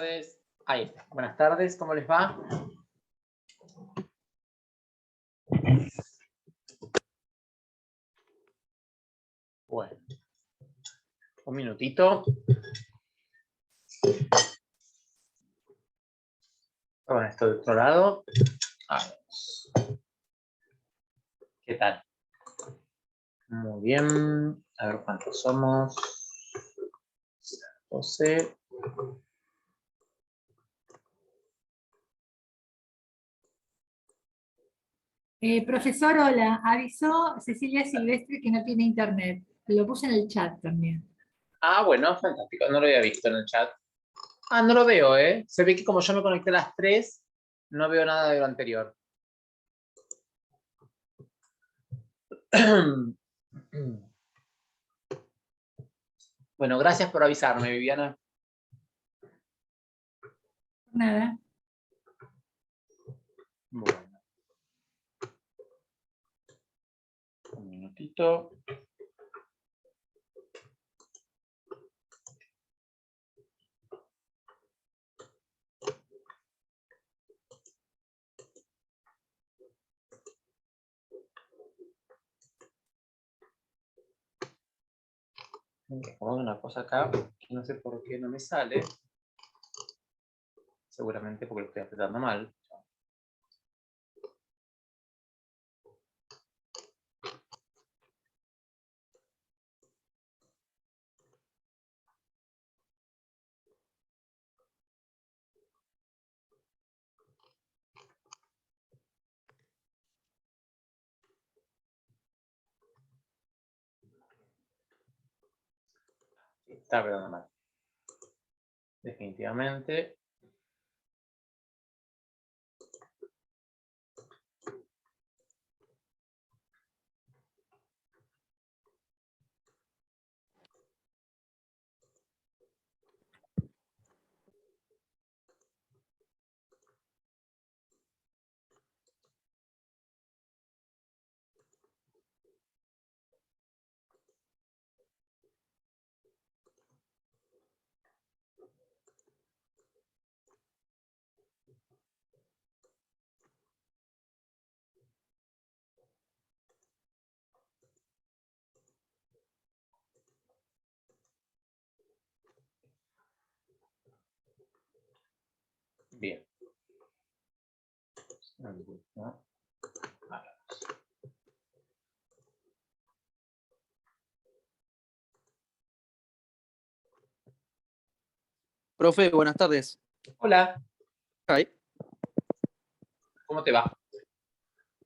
Tardes. Ahí está. Buenas tardes, ¿cómo les va? Bueno, un minutito. Con esto de otro lado. Vamos. ¿Qué tal? Muy bien. A ver cuántos somos. 12. Profesor, hola. Avisó Cecilia Silvestre que no tiene internet. Lo puse en el chat también. Ah, bueno, fantástico. No lo había visto en el chat. Ah, no lo veo, ¿eh? Se ve que como yo me conecté a las 3, no veo nada de lo anterior. Bueno, gracias por avisarme, Viviana. Nada. Bueno. Un minutito. Pongo una cosa acá que no sé por qué no me sale. Seguramente porque lo estoy apretando mal. Está apretando mal. Definitivamente. Bien. ¿No? Profe, buenas tardes. Hola, Hi. ¿cómo te va?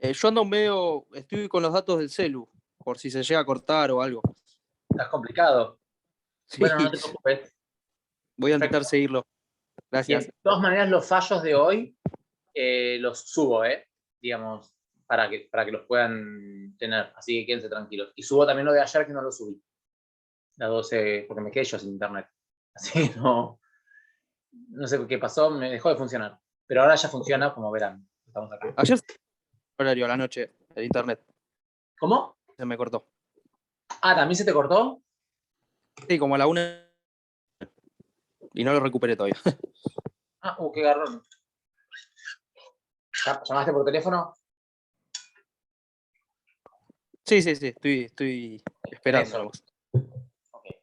Yo ando medio, estoy con los datos del celu, por si se llega a cortar o algo. ¿Estás complicado? Bueno, no Sí, te preocupes. voy a Perfecto. intentar seguirlo. Bien. Gracias. De todas maneras, los fallos de hoy los subo, digamos, para que los puedan tener. Así que quédense tranquilos. Y subo también lo de ayer que no lo subí. La 12, porque me quedé yo sin internet. Así que no sé qué pasó, me dejó de funcionar. Pero ahora ya funciona, como verán. Estamos acá. Ayer horario a la noche, el internet, ¿Cómo? se me cortó. Ah, ¿también se te cortó? Sí, como a la 1 y no lo recuperé todavía. Ah, qué garrón. ¿Llamaste por teléfono? Sí, estoy esperando Eso. nomás. Okay.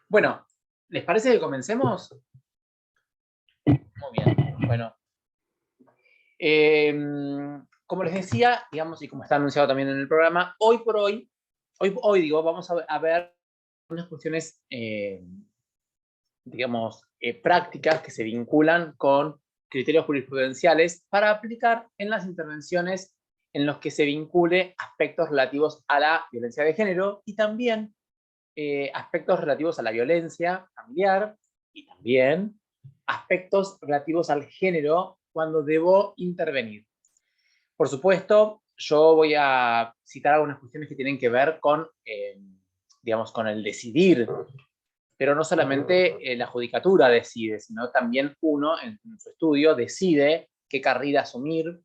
Bueno, ¿les parece que comencemos? Muy bien. Bueno. Como les decía, digamos, y como está anunciado también en el programa, hoy por hoy, digo, vamos a ver unas cuestiones, digamos, prácticas que se vinculan con criterios jurisprudenciales para aplicar en las intervenciones en los que se vincule aspectos relativos a la violencia de género y también aspectos relativos a la violencia familiar y también aspectos relativos al género cuando debo intervenir. Por supuesto, yo voy a citar algunas cuestiones que tienen que ver con, digamos, con el decidir, pero no solamente la judicatura decide, sino también uno en su estudio decide qué carrera asumir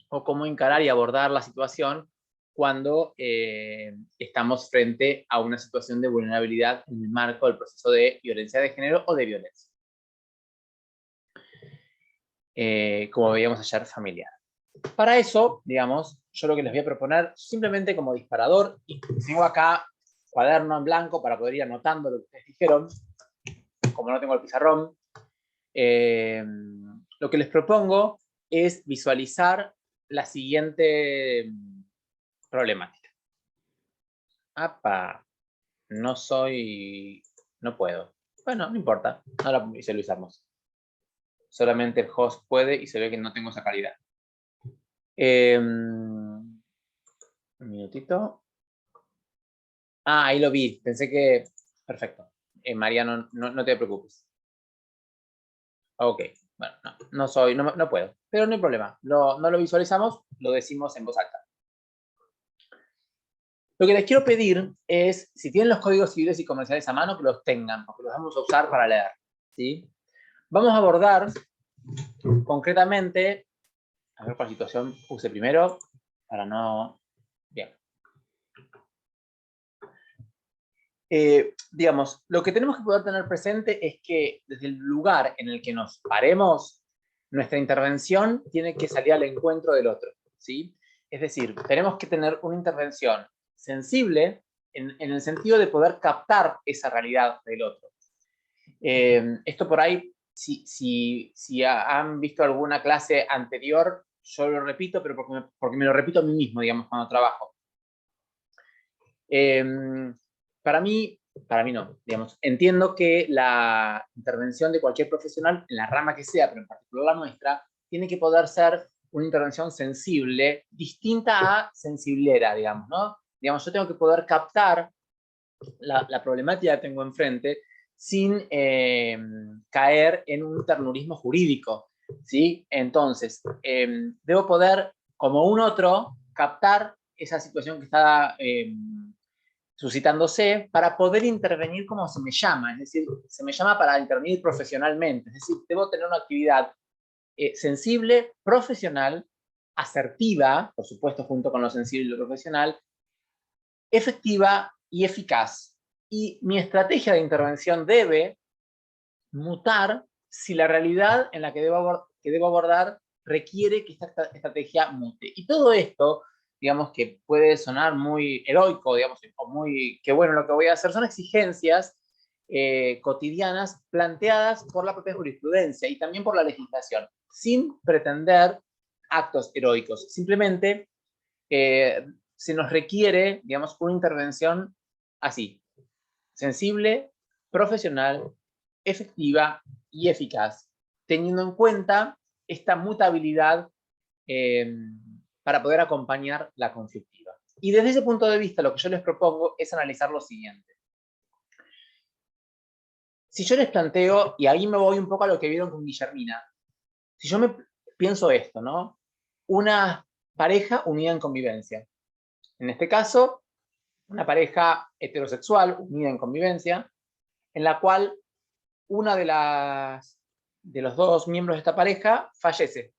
o cómo encarar y abordar la situación cuando estamos frente a una situación de vulnerabilidad en el marco del proceso de violencia de género o de violencia. como veíamos ayer, familiar. Para eso, digamos, yo lo que les voy a proponer, simplemente como disparador, y tengo acá cuaderno en blanco para poder ir anotando lo que ustedes dijeron, como no tengo el pizarrón, lo que les propongo es visualizar la siguiente problemática. ¡Apa! No puedo. Bueno, no importa, no la visualizamos. Solamente el host puede y se ve que no tengo esa calidad. Un minutito. Ah, ahí lo vi. Pensé que... Perfecto. Mariano, no te preocupes. Ok. Bueno, no puedo. Pero no hay problema. No lo visualizamos, lo decimos en voz alta. Lo que les quiero pedir es, si tienen los códigos civiles y comerciales a mano, que los tengan, porque los vamos a usar para leer. ¿Sí? Vamos a abordar concretamente... A ver cuál situación puse primero, para no... Bien. Digamos, lo que tenemos que poder tener presente es que desde el lugar en el que nos paremos, nuestra intervención tiene que salir al encuentro del otro, ¿sí? Es decir, tenemos que tener una intervención sensible en el sentido de poder captar esa realidad del otro. Esto por ahí, si han visto alguna clase anterior, yo lo repito, pero porque me lo repito a mí mismo, digamos, cuando trabajo. Para mí no, digamos, entiendo que la intervención de cualquier profesional, en la rama que sea, pero en particular la nuestra, tiene que poder ser una intervención sensible, distinta a sensiblera, digamos, ¿no? Digamos, yo tengo que poder captar la problemática que tengo enfrente sin caer en un ternurismo jurídico, ¿sí? Entonces, debo poder, como un otro, captar esa situación que está suscitándose para poder intervenir como se me llama, es decir, se me llama para intervenir profesionalmente, es decir, debo tener una actividad sensible, profesional, asertiva, por supuesto junto con lo sensible y lo profesional, efectiva y eficaz. Y mi estrategia de intervención debe mutar si la realidad en la que debo abordar requiere que esta estrategia mute. Y todo esto, digamos, que puede sonar muy heroico, digamos, o muy, qué bueno lo que voy a hacer, son exigencias cotidianas planteadas por la propia jurisprudencia y también por la legislación, sin pretender actos heroicos. Simplemente se nos requiere, digamos, una intervención así, sensible, profesional, efectiva y eficaz, teniendo en cuenta esta mutabilidad para poder acompañar la conflictiva. Y desde ese punto de vista, lo que yo les propongo es analizar lo siguiente. Si yo les planteo, y ahí me voy un poco a lo que vieron con Guillermina, si yo me pienso esto, ¿no? Una pareja unida en convivencia. En este caso, una pareja heterosexual unida en convivencia, en la cual una de los dos miembros de esta pareja fallece,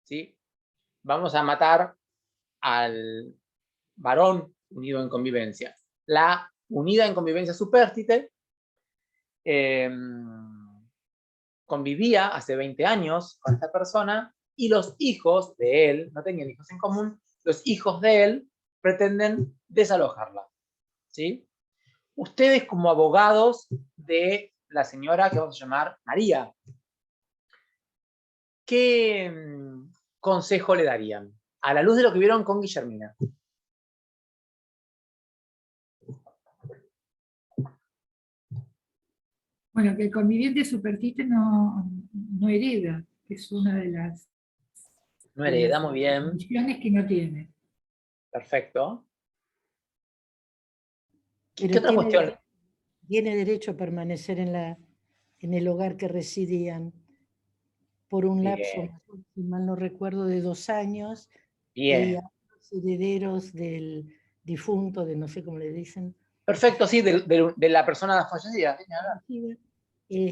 ¿sí? Vamos a matar al varón unido en convivencia. La unida en convivencia supérstite convivía hace 20 años con esta persona y los hijos de él, no tenían hijos en común, los hijos de él pretenden desalojarla, ¿sí? Ustedes como abogados de la señora que vamos a llamar María, ¿qué consejo le darían a la luz de lo que vieron con Guillermina? Bueno, que el conviviente superstite no hereda, que es una de las No hereda, muy bien. condiciones que no tiene. Perfecto. ¿Qué Pero otra cuestión? tiene derecho a permanecer en el hogar que residían por un lapso, Bien. si mal no recuerdo, de 2 años, y Bien. a los herederos del difunto, de no sé cómo le dicen. Perfecto, sí, de la persona fallecida.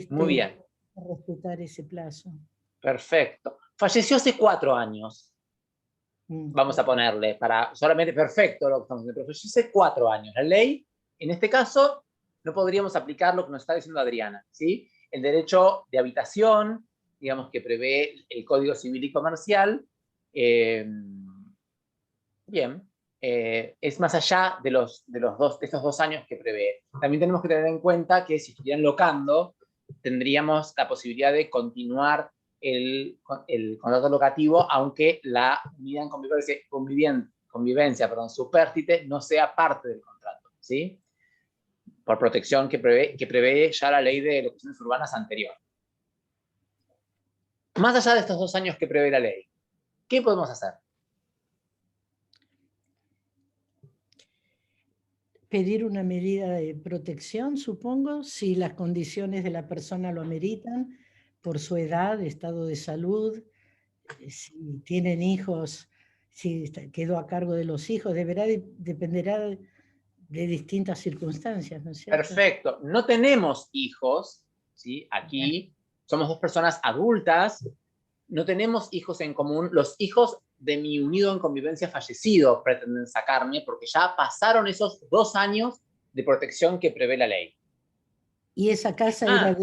Muy bien. Respetar ese plazo. Perfecto. Falleció hace 4 años. Vamos a ponerle, para solamente perfecto lo que estamos diciendo, pero falleció hace 4 años. La ley, en este caso, no podríamos aplicar lo que nos está diciendo Adriana, ¿sí? El derecho de habitación, digamos, que prevé el Código Civil y Comercial, bien, es más allá de estos 2 años que prevé. También tenemos que tener en cuenta que si estuvieran locando, tendríamos la posibilidad de continuar el contrato locativo, aunque la unidad en convivencia, supérstite, no sea parte del contrato, ¿sí? Por protección que prevé ya la ley de locaciones urbanas anterior. Más allá de estos 2 años que prevé la ley, ¿qué podemos hacer? Pedir una medida de protección, supongo, si las condiciones de la persona lo ameritan, por su edad, estado de salud, si tienen hijos, si quedó a cargo de los hijos, dependerá de distintas circunstancias, ¿no es cierto? Perfecto. No tenemos hijos, ¿sí? Aquí somos 2 personas adultas, no tenemos hijos en común. Los hijos de mi unido en convivencia fallecido pretenden sacarme porque ya pasaron esos 2 años de protección que prevé la ley. ¿Y esa casa era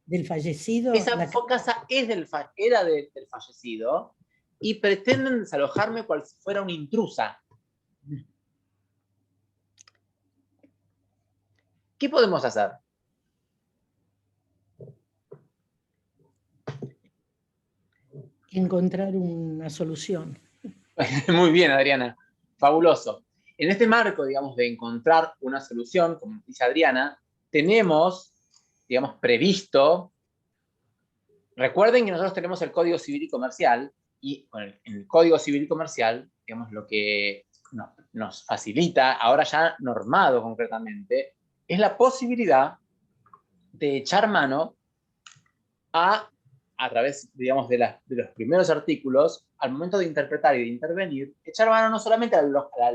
del fallecido? Esa casa era del fallecido y pretenden desalojarme cual si fuera una intrusa. ¿Qué podemos hacer? Encontrar una solución. Muy bien, Adriana. Fabuloso. En este marco, digamos, de encontrar una solución, como dice Adriana, tenemos, digamos, previsto. Recuerden que nosotros tenemos el Código Civil y Comercial, y en el Código Civil y Comercial, digamos, lo que nos facilita, ahora ya normado concretamente, es la posibilidad de echar mano a través, digamos, de los primeros artículos, al momento de interpretar y de intervenir, echar mano no solamente a la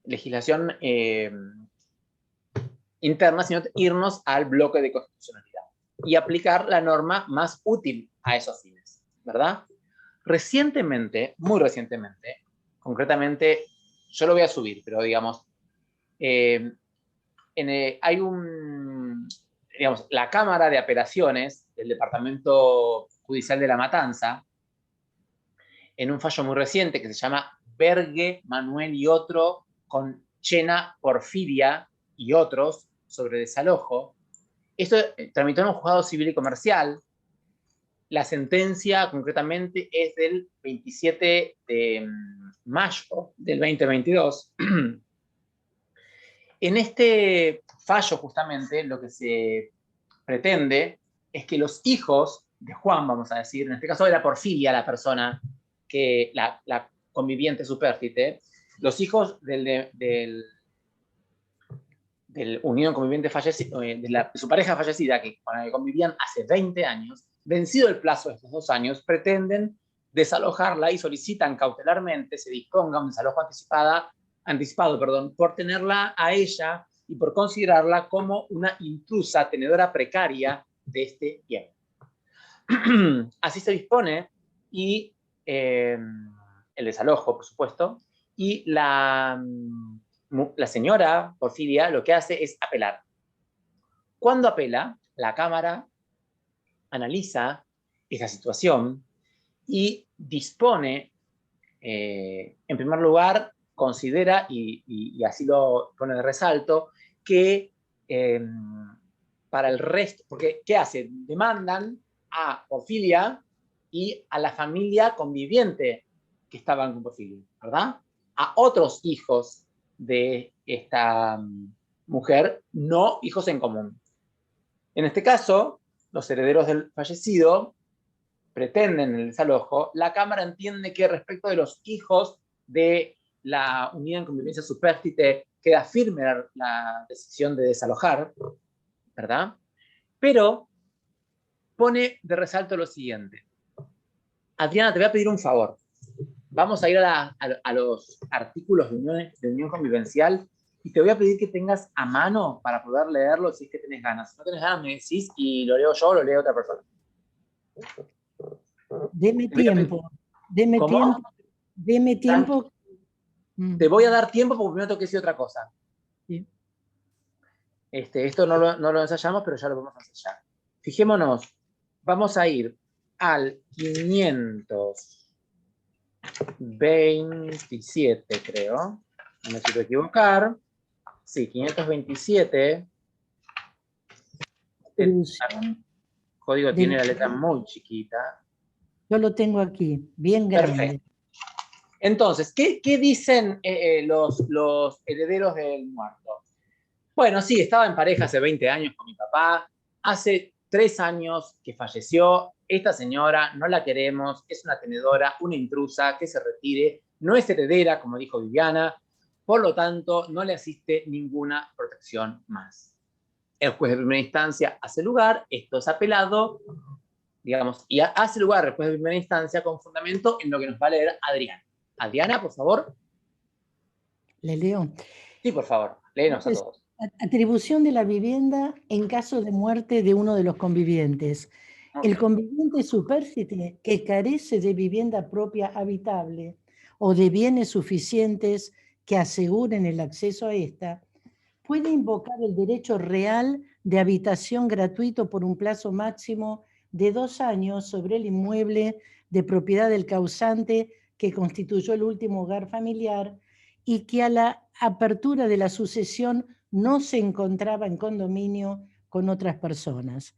legislación interna, sino irnos al bloque de constitucionalidad y aplicar la norma más útil a esos fines, ¿verdad? Recientemente, muy recientemente, concretamente, yo lo voy a subir, pero digamos, hay digamos, la Cámara de Apelaciones del Departamento Judicial de La Matanza, en un fallo muy reciente que se llama Berge, Manuel y otro, con Chena, Porfiria y otros, sobre desalojo. Esto tramitó en un juzgado civil y comercial. La sentencia, concretamente, es del 27 de mayo del 2022. En este fallo, justamente, lo que se pretende es que los hijos de Juan, vamos a decir, en este caso era Porfiria la persona, la conviviente supérstite, los hijos del unión conviviente fallecido, de su pareja fallecida, con la que convivían hace 20 años, vencido el plazo de estos 2 años, pretenden desalojarla y solicitan cautelarmente se disponga un desalojo anticipado, por tenerla a ella y por considerarla como una intrusa tenedora precaria de este bien. Así se dispone y el desalojo, por supuesto, y la señora Porfiria lo que hace es apelar. Cuando apela, la Cámara analiza esa situación y dispone, en primer lugar, considera, y así lo pone de resalto, que para el resto, porque ¿qué hace? Demandan a Porfiria y a la familia conviviente que estaban con Porfiria, ¿verdad? A otros hijos de esta mujer, no hijos en común. En este caso, los herederos del fallecido pretenden el desalojo. La Cámara entiende que respecto de los hijos de la unidad en convivencia supérstite queda firme la decisión de desalojar, ¿verdad? Pero pone de resalto lo siguiente. Adriana, te voy a pedir un favor. Vamos a ir a los artículos de unión convivencial y te voy a pedir que tengas a mano para poder leerlo si es que tenés ganas. Si no tenés ganas, me decís y lo leo yo o lo lee otra persona. Deme tiempo. Deme ¿Cómo? tiempo. Deme tiempo. Te voy a dar tiempo porque primero tengo que decir otra cosa. Sí. Esto no lo ensayamos, pero ya lo vamos a ensayar. Fijémonos. vamos a ir al 527, creo. No me quiero equivocar. Sí, 527. El código tiene la letra muy chiquita. Yo lo tengo aquí, bien grande. Perfecto. Entonces, ¿qué dicen los herederos del muerto? Bueno, sí, estaba en pareja hace 20 años con mi papá. Hace 3 años que falleció. Esta señora no la queremos, es una tenedora, una intrusa, que se retire. No es heredera, como dijo Viviana. Por lo tanto, no le asiste ninguna protección más. El juez de primera instancia hace lugar, esto es apelado, digamos, y hace lugar el juez de primera instancia con fundamento en lo que nos va a leer Adriana. Adriana, por favor. ¿Le leo? Sí, por favor, léenos a todos. Atribución de la vivienda en caso de muerte de uno de los convivientes. El conviviente supérstite que carece de vivienda propia habitable o de bienes suficientes que aseguren el acceso a esta, puede invocar el derecho real de habitación gratuito por un plazo máximo de 2 años sobre el inmueble de propiedad del causante que constituyó el último hogar familiar y que a la apertura de la sucesión no se encontraba en condominio con otras personas.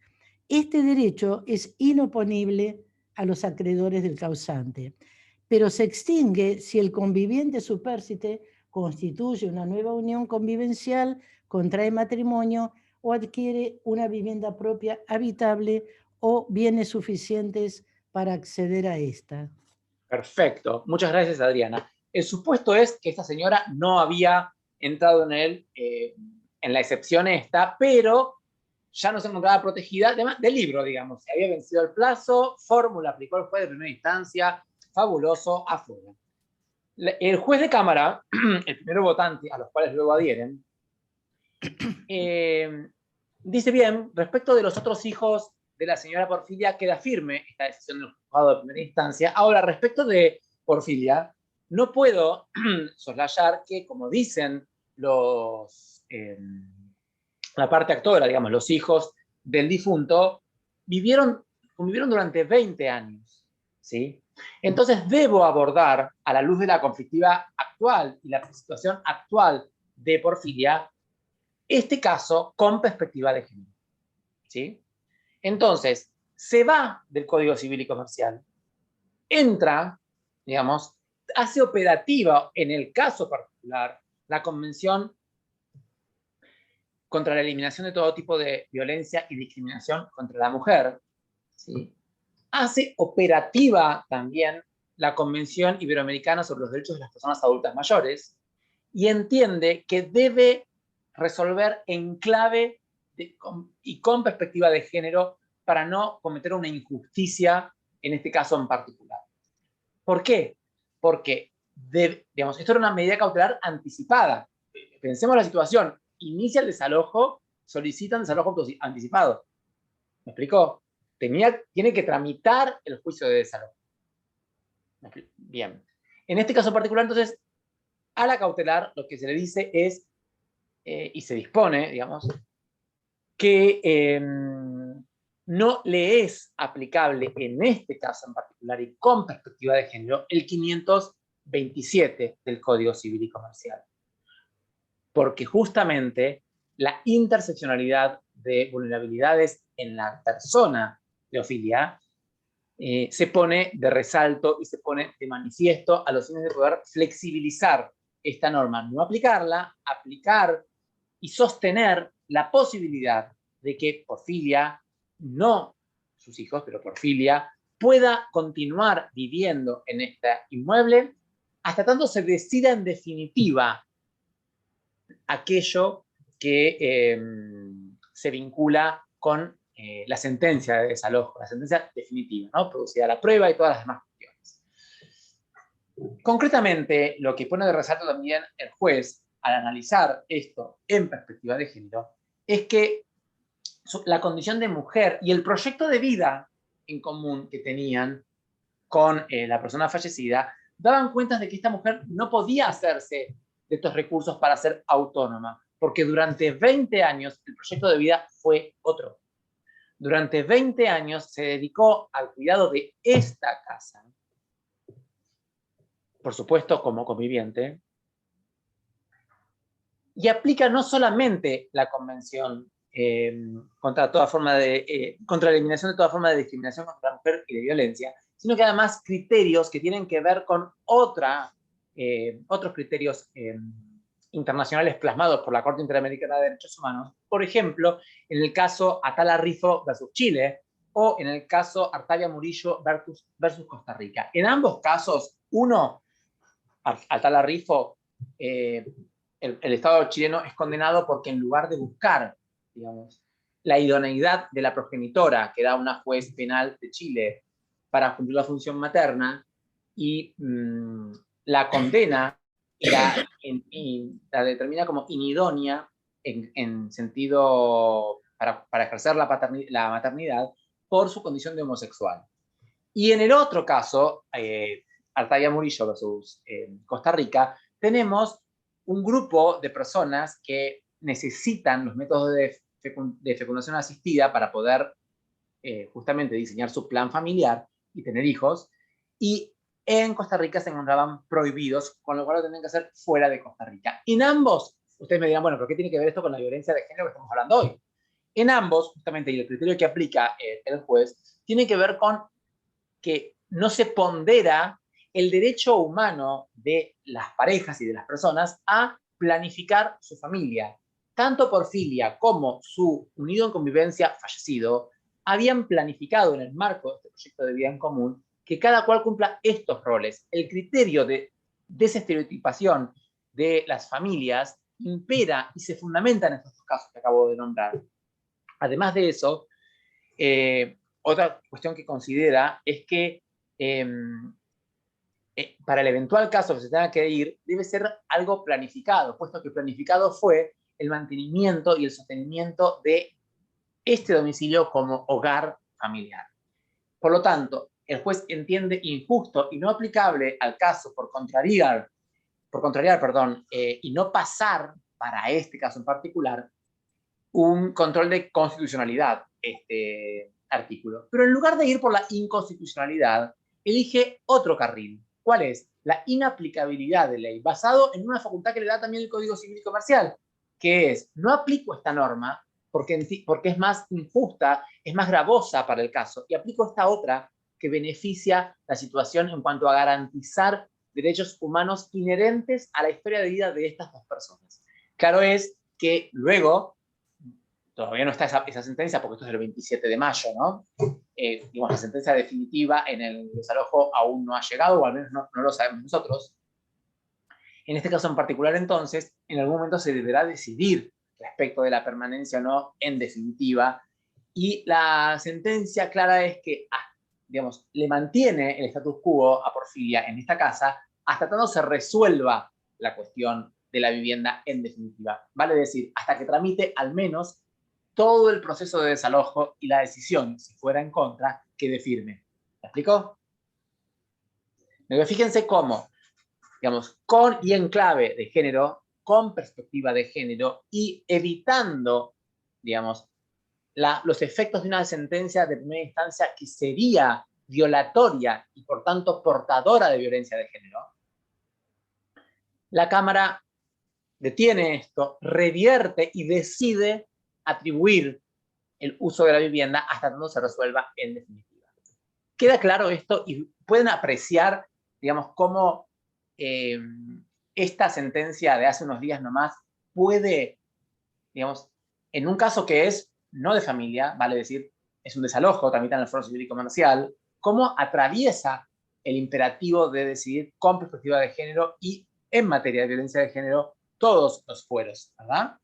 Este derecho es inoponible a los acreedores del causante, pero se extingue si el conviviente supérstite constituye una nueva unión convivencial, contrae matrimonio o adquiere una vivienda propia habitable o bienes suficientes para acceder a esta. Perfecto. Muchas gracias, Adriana. El supuesto es que esta señora no había entrado en la excepción esta, pero ya no se encontraba protegida del libro, digamos. Se había vencido el plazo, fórmula aplicó el juez de primera instancia, fabuloso, afuera. El juez de cámara, el primer votante, a los cuales luego adhieren, dice bien, respecto de los otros hijos de la señora Porfilia, queda firme esta decisión del juzgado de primera instancia. Ahora, respecto de Porfilia, no puedo soslayar que, como dicen la parte actora, digamos, los hijos del difunto, convivieron durante 20 años, ¿sí? Entonces debo abordar, a la luz de la conflictiva actual y la situación actual de Porfilia, este caso con perspectiva de género, ¿sí? Entonces, se va del Código Civil y Comercial, entra, digamos, hace operativa en el caso particular la Convención contra la eliminación de todo tipo de violencia y discriminación contra la mujer, ¿sí? Hace operativa también la Convención Iberoamericana sobre los Derechos de las Personas Adultas Mayores y entiende que debe resolver en clave y con perspectiva de género para no cometer una injusticia en este caso en particular. ¿Por qué? Porque, digamos, esto era una medida cautelar anticipada. Pensemos la situación. Inicia el desalojo, solicitan desalojo anticipado. ¿Me explicó? Tiene que tramitar el juicio de desalojo. Bien. En este caso particular, entonces, a la cautelar lo que se le dice es, y se dispone, digamos, que no le es aplicable en este caso en particular y con perspectiva de género el 527 del Código Civil y Comercial. Porque justamente la interseccionalidad de vulnerabilidades en la persona de Ofilia se pone de resalto y se pone de manifiesto a los fines de poder flexibilizar esta norma, no aplicarla, aplicar y sostener la posibilidad de que Porfilia, no sus hijos, pero Porfilia, pueda continuar viviendo en este inmueble hasta tanto se decida en definitiva aquello que se vincula con la sentencia de desalojo, la sentencia definitiva, ¿no? Producida la prueba y todas las demás cuestiones. Concretamente, lo que pone de resalto también el juez al analizar esto en perspectiva de género es que la condición de mujer y el proyecto de vida en común que tenían con la persona fallecida daban cuenta de que esta mujer no podía hacerse de estos recursos para ser autónoma, porque durante 20 años el proyecto de vida fue otro. durante 20 años se dedicó al cuidado de esta casa, por supuesto como conviviente, y aplica no solamente la Convención contra la eliminación de toda forma de discriminación contra la mujer y de violencia, sino que además criterios que tienen que ver con otros criterios internacionales plasmados por la Corte Interamericana de Derechos Humanos. Por ejemplo, en el caso Atala Rifo versus Chile, o en el caso Artavia Murillo versus Costa Rica. En ambos casos, Atala Rifo, el Estado chileno es condenado porque en lugar de buscar, digamos, la idoneidad de la progenitora que da una juez penal de Chile para cumplir la función materna, y la condena y la determina como inidónea en sentido para ejercer la maternidad por su condición de homosexual. Y en el otro caso, Artavia Murillo versus Costa Rica, tenemos un grupo de personas que necesitan los métodos de fecundación asistida para poder justamente diseñar su plan familiar y tener hijos, y en Costa Rica se encontraban prohibidos, con lo cual lo tendrían que hacer fuera de Costa Rica. En ambos, ustedes me dirán, bueno, ¿pero qué tiene que ver esto con la violencia de género que estamos hablando hoy? En ambos, justamente, y el criterio que aplica el juez, tiene que ver con que no se pondera el derecho humano de las parejas y de las personas a planificar su familia. Tanto Porfilia como su unido en convivencia fallecido habían planificado en el marco de este proyecto de vida en común que cada cual cumpla estos roles. El criterio de desestereotipación de las familias impera y se fundamenta en estos dos casos que acabo de nombrar. Además de eso, otra cuestión que considera es que para el eventual caso que se tenga que ir, debe ser algo planificado, puesto que planificado fue el mantenimiento y el sostenimiento de este domicilio como hogar familiar. Por lo tanto, el juez entiende injusto y no aplicable al caso por contrariar, y no pasar para este caso en particular un control de constitucionalidad, este artículo. Pero en lugar de ir por la inconstitucionalidad, elige otro carril. ¿Cuál es? La inaplicabilidad de ley, basado en una facultad que le da también el Código Civil y Comercial, que es, no aplico esta norma porque es más injusta, es más gravosa para el caso, y aplico esta otra que beneficia la situación en cuanto a garantizar derechos humanos inherentes a la historia de vida de estas dos personas. Claro es que luego, todavía no está esa sentencia, porque esto es del 27 de mayo, ¿no? Digamos, la sentencia definitiva en el desalojo aún no ha llegado, o al menos no lo sabemos nosotros. En este caso en particular, entonces, en algún momento se deberá decidir respecto de la permanencia o no en definitiva, y la sentencia clara es que, digamos, le mantiene el status quo a Porfilia en esta casa hasta tanto se resuelva la cuestión de la vivienda en definitiva. Vale decir, hasta que tramite al menos todo el proceso de desalojo y la decisión, si fuera en contra, quede firme. ¿Me explico? Pero fíjense cómo, digamos, con y en clave de género, con perspectiva de género y evitando, digamos, los efectos de una sentencia de primera instancia que sería violatoria y por tanto portadora de violencia de género, la Cámara detiene esto, revierte y decide atribuir el uso de la vivienda hasta tanto se resuelva en definitiva. ¿Queda claro esto? Y pueden apreciar, digamos, cómo esta sentencia de hace unos días nomás puede, digamos, en un caso que es no de familia, vale decir, es un desalojo, tramita en el Foro Civil y Comercial, cómo atraviesa el imperativo de decidir con perspectiva de género y en materia de violencia de género todos los fueros, ¿verdad?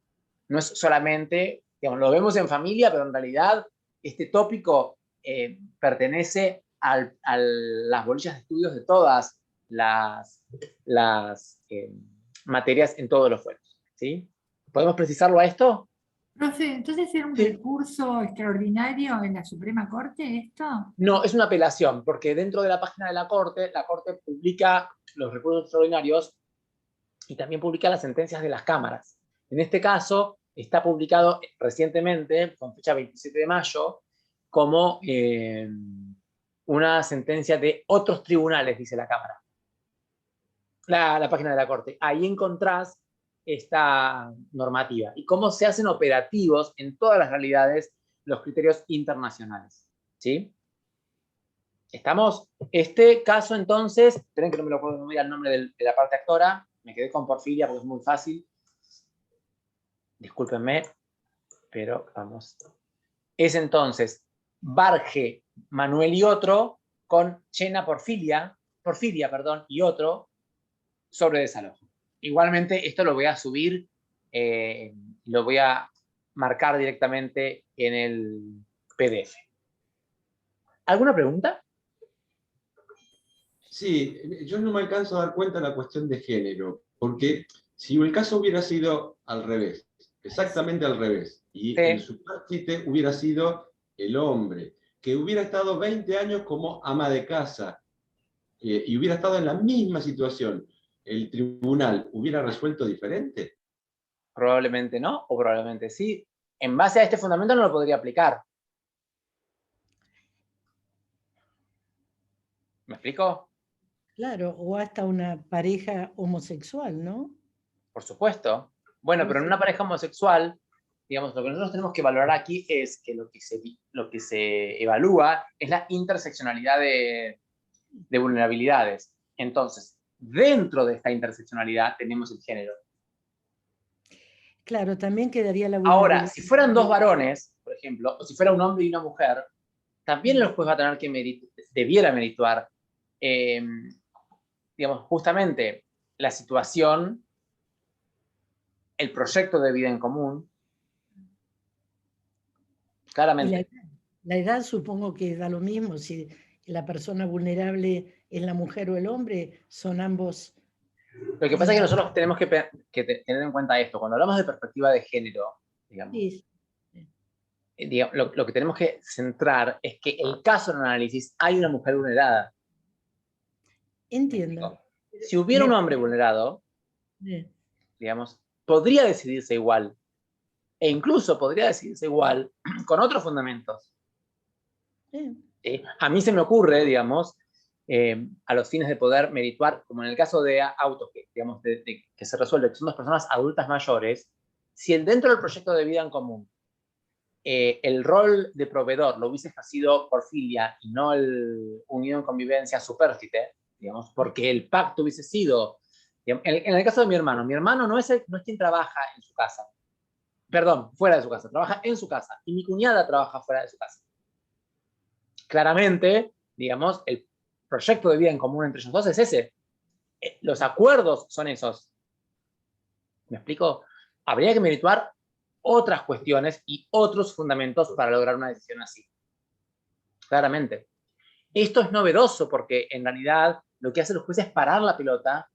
No es solamente, digamos, lo vemos en familia, pero en realidad este tópico pertenece a las bolillas de estudios de todas las materias en todos los fueros, ¿sí? ¿Podemos precisarlo a esto? Profe, ¿entonces era un recurso extraordinario en la Suprema Corte esto? No, es una apelación, porque dentro de la página de la Corte publica los recursos extraordinarios y también publica las sentencias de las cámaras. En este caso, está publicado recientemente, con fecha 27 de mayo, como una sentencia de otros tribunales, dice la Cámara. La página de la Corte. Ahí encontrás esta normativa y cómo se hacen operativos en todas las realidades los criterios internacionales. ¿Sí? ¿Estamos? Este caso, entonces, esperen que no me lo puedo olvidar el nombre de la parte actora, me quedé con Porfiria porque es muy fácil. Discúlpenme, pero vamos. Es entonces Barge, Manuel y otro, con Chena Porfiria, y otro, sobre desalojo. Igualmente, esto lo voy a subir, lo voy a marcar directamente en el PDF. ¿Alguna pregunta? Sí, yo no me alcanzo a dar cuenta de la cuestión de género, porque si el caso hubiera sido al revés, exactamente al revés, y Sí. el superfite hubiera sido el hombre, que hubiera estado 20 años como ama de casa, y hubiera estado en la misma situación, ¿el tribunal hubiera resuelto diferente? Probablemente no, o probablemente sí. En base a este fundamento no lo podría aplicar. ¿Me explico? Claro, o hasta una pareja homosexual, ¿no? Por supuesto. Bueno, pero en una pareja homosexual, digamos, lo que nosotros tenemos que valorar aquí es que lo que se evalúa es la interseccionalidad de vulnerabilidades. Entonces, dentro de esta interseccionalidad tenemos el género. Claro, también quedaría la Ahora, vulnerabilidad. si fueran dos varones, por ejemplo, o si fuera un hombre y una mujer, también el juez va a tener que debiera merituar, digamos, justamente la situación, el proyecto de vida en común, Y claramente. la edad supongo que da lo mismo, si la persona vulnerable es la mujer o el hombre, son ambos. Lo que pasa es que nosotros tenemos que tener en cuenta esto. Cuando hablamos de perspectiva de género, digamos, Sí, lo que tenemos que centrar es que el caso en análisis hay una mujer vulnerada. entiendo. Si hubiera un hombre vulnerado, digamos, podría decidirse igual. E incluso podría decidirse igual con otros fundamentos. A mí se me ocurre, digamos, a los fines de poder merituar, como en el caso de autos, digamos, que se resuelve, que son dos personas adultas mayores, si dentro del proyecto de vida en común el rol de proveedor lo hubiese ejercido Porfiria y no el unión convivencia supérfite, digamos, porque el pacto hubiese sido, digamos, en el caso de mi hermano no es quien trabaja en su casa, perdón, fuera de su casa, trabaja en su casa, y mi cuñada trabaja fuera de su casa. Claramente, digamos, el proyecto de vida en común entre ellos dos es ese. Los acuerdos son esos. ¿Me explico? Habría que merituar otras cuestiones y otros fundamentos para lograr una decisión así. Claramente. Esto es novedoso porque en realidad lo que hace los jueces es parar la pelota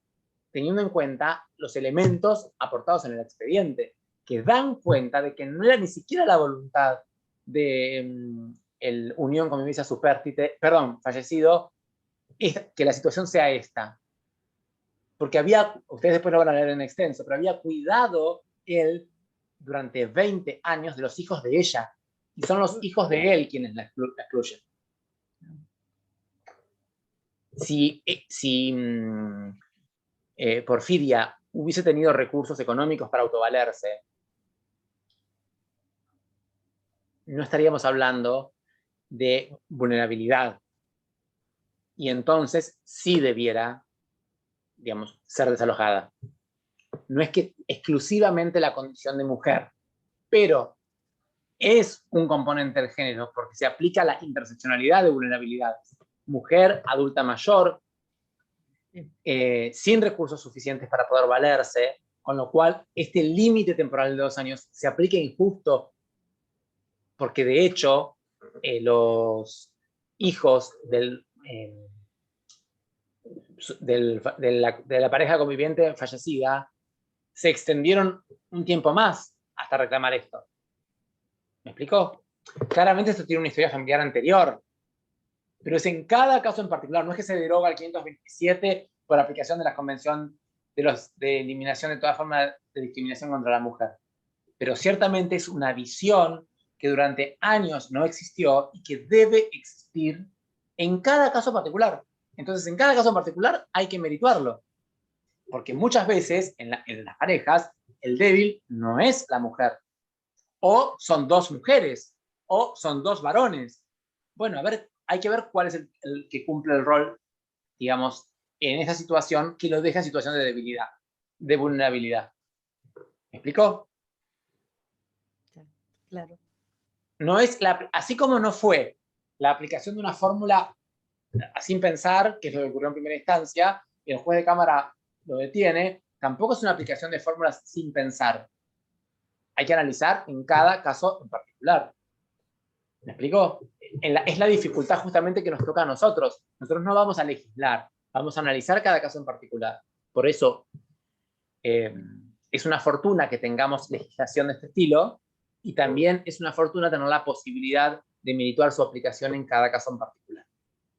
teniendo en cuenta los elementos aportados en el expediente, que dan cuenta de que no era ni siquiera la voluntad de el unión convivencia supérstite, perdón, fallecido, que la situación sea esta. Porque ustedes después lo van a leer en extenso, pero había cuidado él durante 20 años de los hijos de ella. Y son los hijos de él quienes la excluyen. Si Porfiria hubiese tenido recursos económicos para autovalerse, no estaríamos hablando de vulnerabilidad. Y entonces sí debiera, digamos, ser desalojada. No es que exclusivamente la condición de mujer, pero es un componente del género porque se aplica la interseccionalidad de vulnerabilidades. Mujer, adulta mayor, sin recursos suficientes para poder valerse, con lo cual este límite temporal de 2 años se aplica injusto porque de hecho los hijos de la pareja conviviente fallecida se extendieron un tiempo más hasta reclamar esto. ¿Me explico? Claramente esto tiene una historia familiar anterior, pero es en cada caso en particular. No es que se deroga el 527 por aplicación de la Convención de eliminación de toda forma de discriminación contra la mujer, pero ciertamente es una visión que durante años no existió y que debe existir en cada caso particular. Entonces, en cada caso particular hay que merituarlo. Porque muchas veces en las parejas el débil no es la mujer. O son dos mujeres, o son dos varones. Bueno, a ver, hay que ver cuál es el que cumple el rol, digamos, en esa situación que lo deja en situación de debilidad, de vulnerabilidad. ¿Me explicó? Claro. No es así como no fue la aplicación de una fórmula sin pensar, que es lo que ocurrió en primera instancia, y el juez de cámara lo detiene, tampoco es una aplicación de fórmulas sin pensar. Hay que analizar en cada caso en particular. ¿Me explico? Es la dificultad justamente que nos toca a nosotros. Nosotros no vamos a legislar, vamos a analizar cada caso en particular. Por eso es una fortuna que tengamos legislación de este estilo y también es una fortuna tener la posibilidad de merituar su aplicación en cada caso en particular.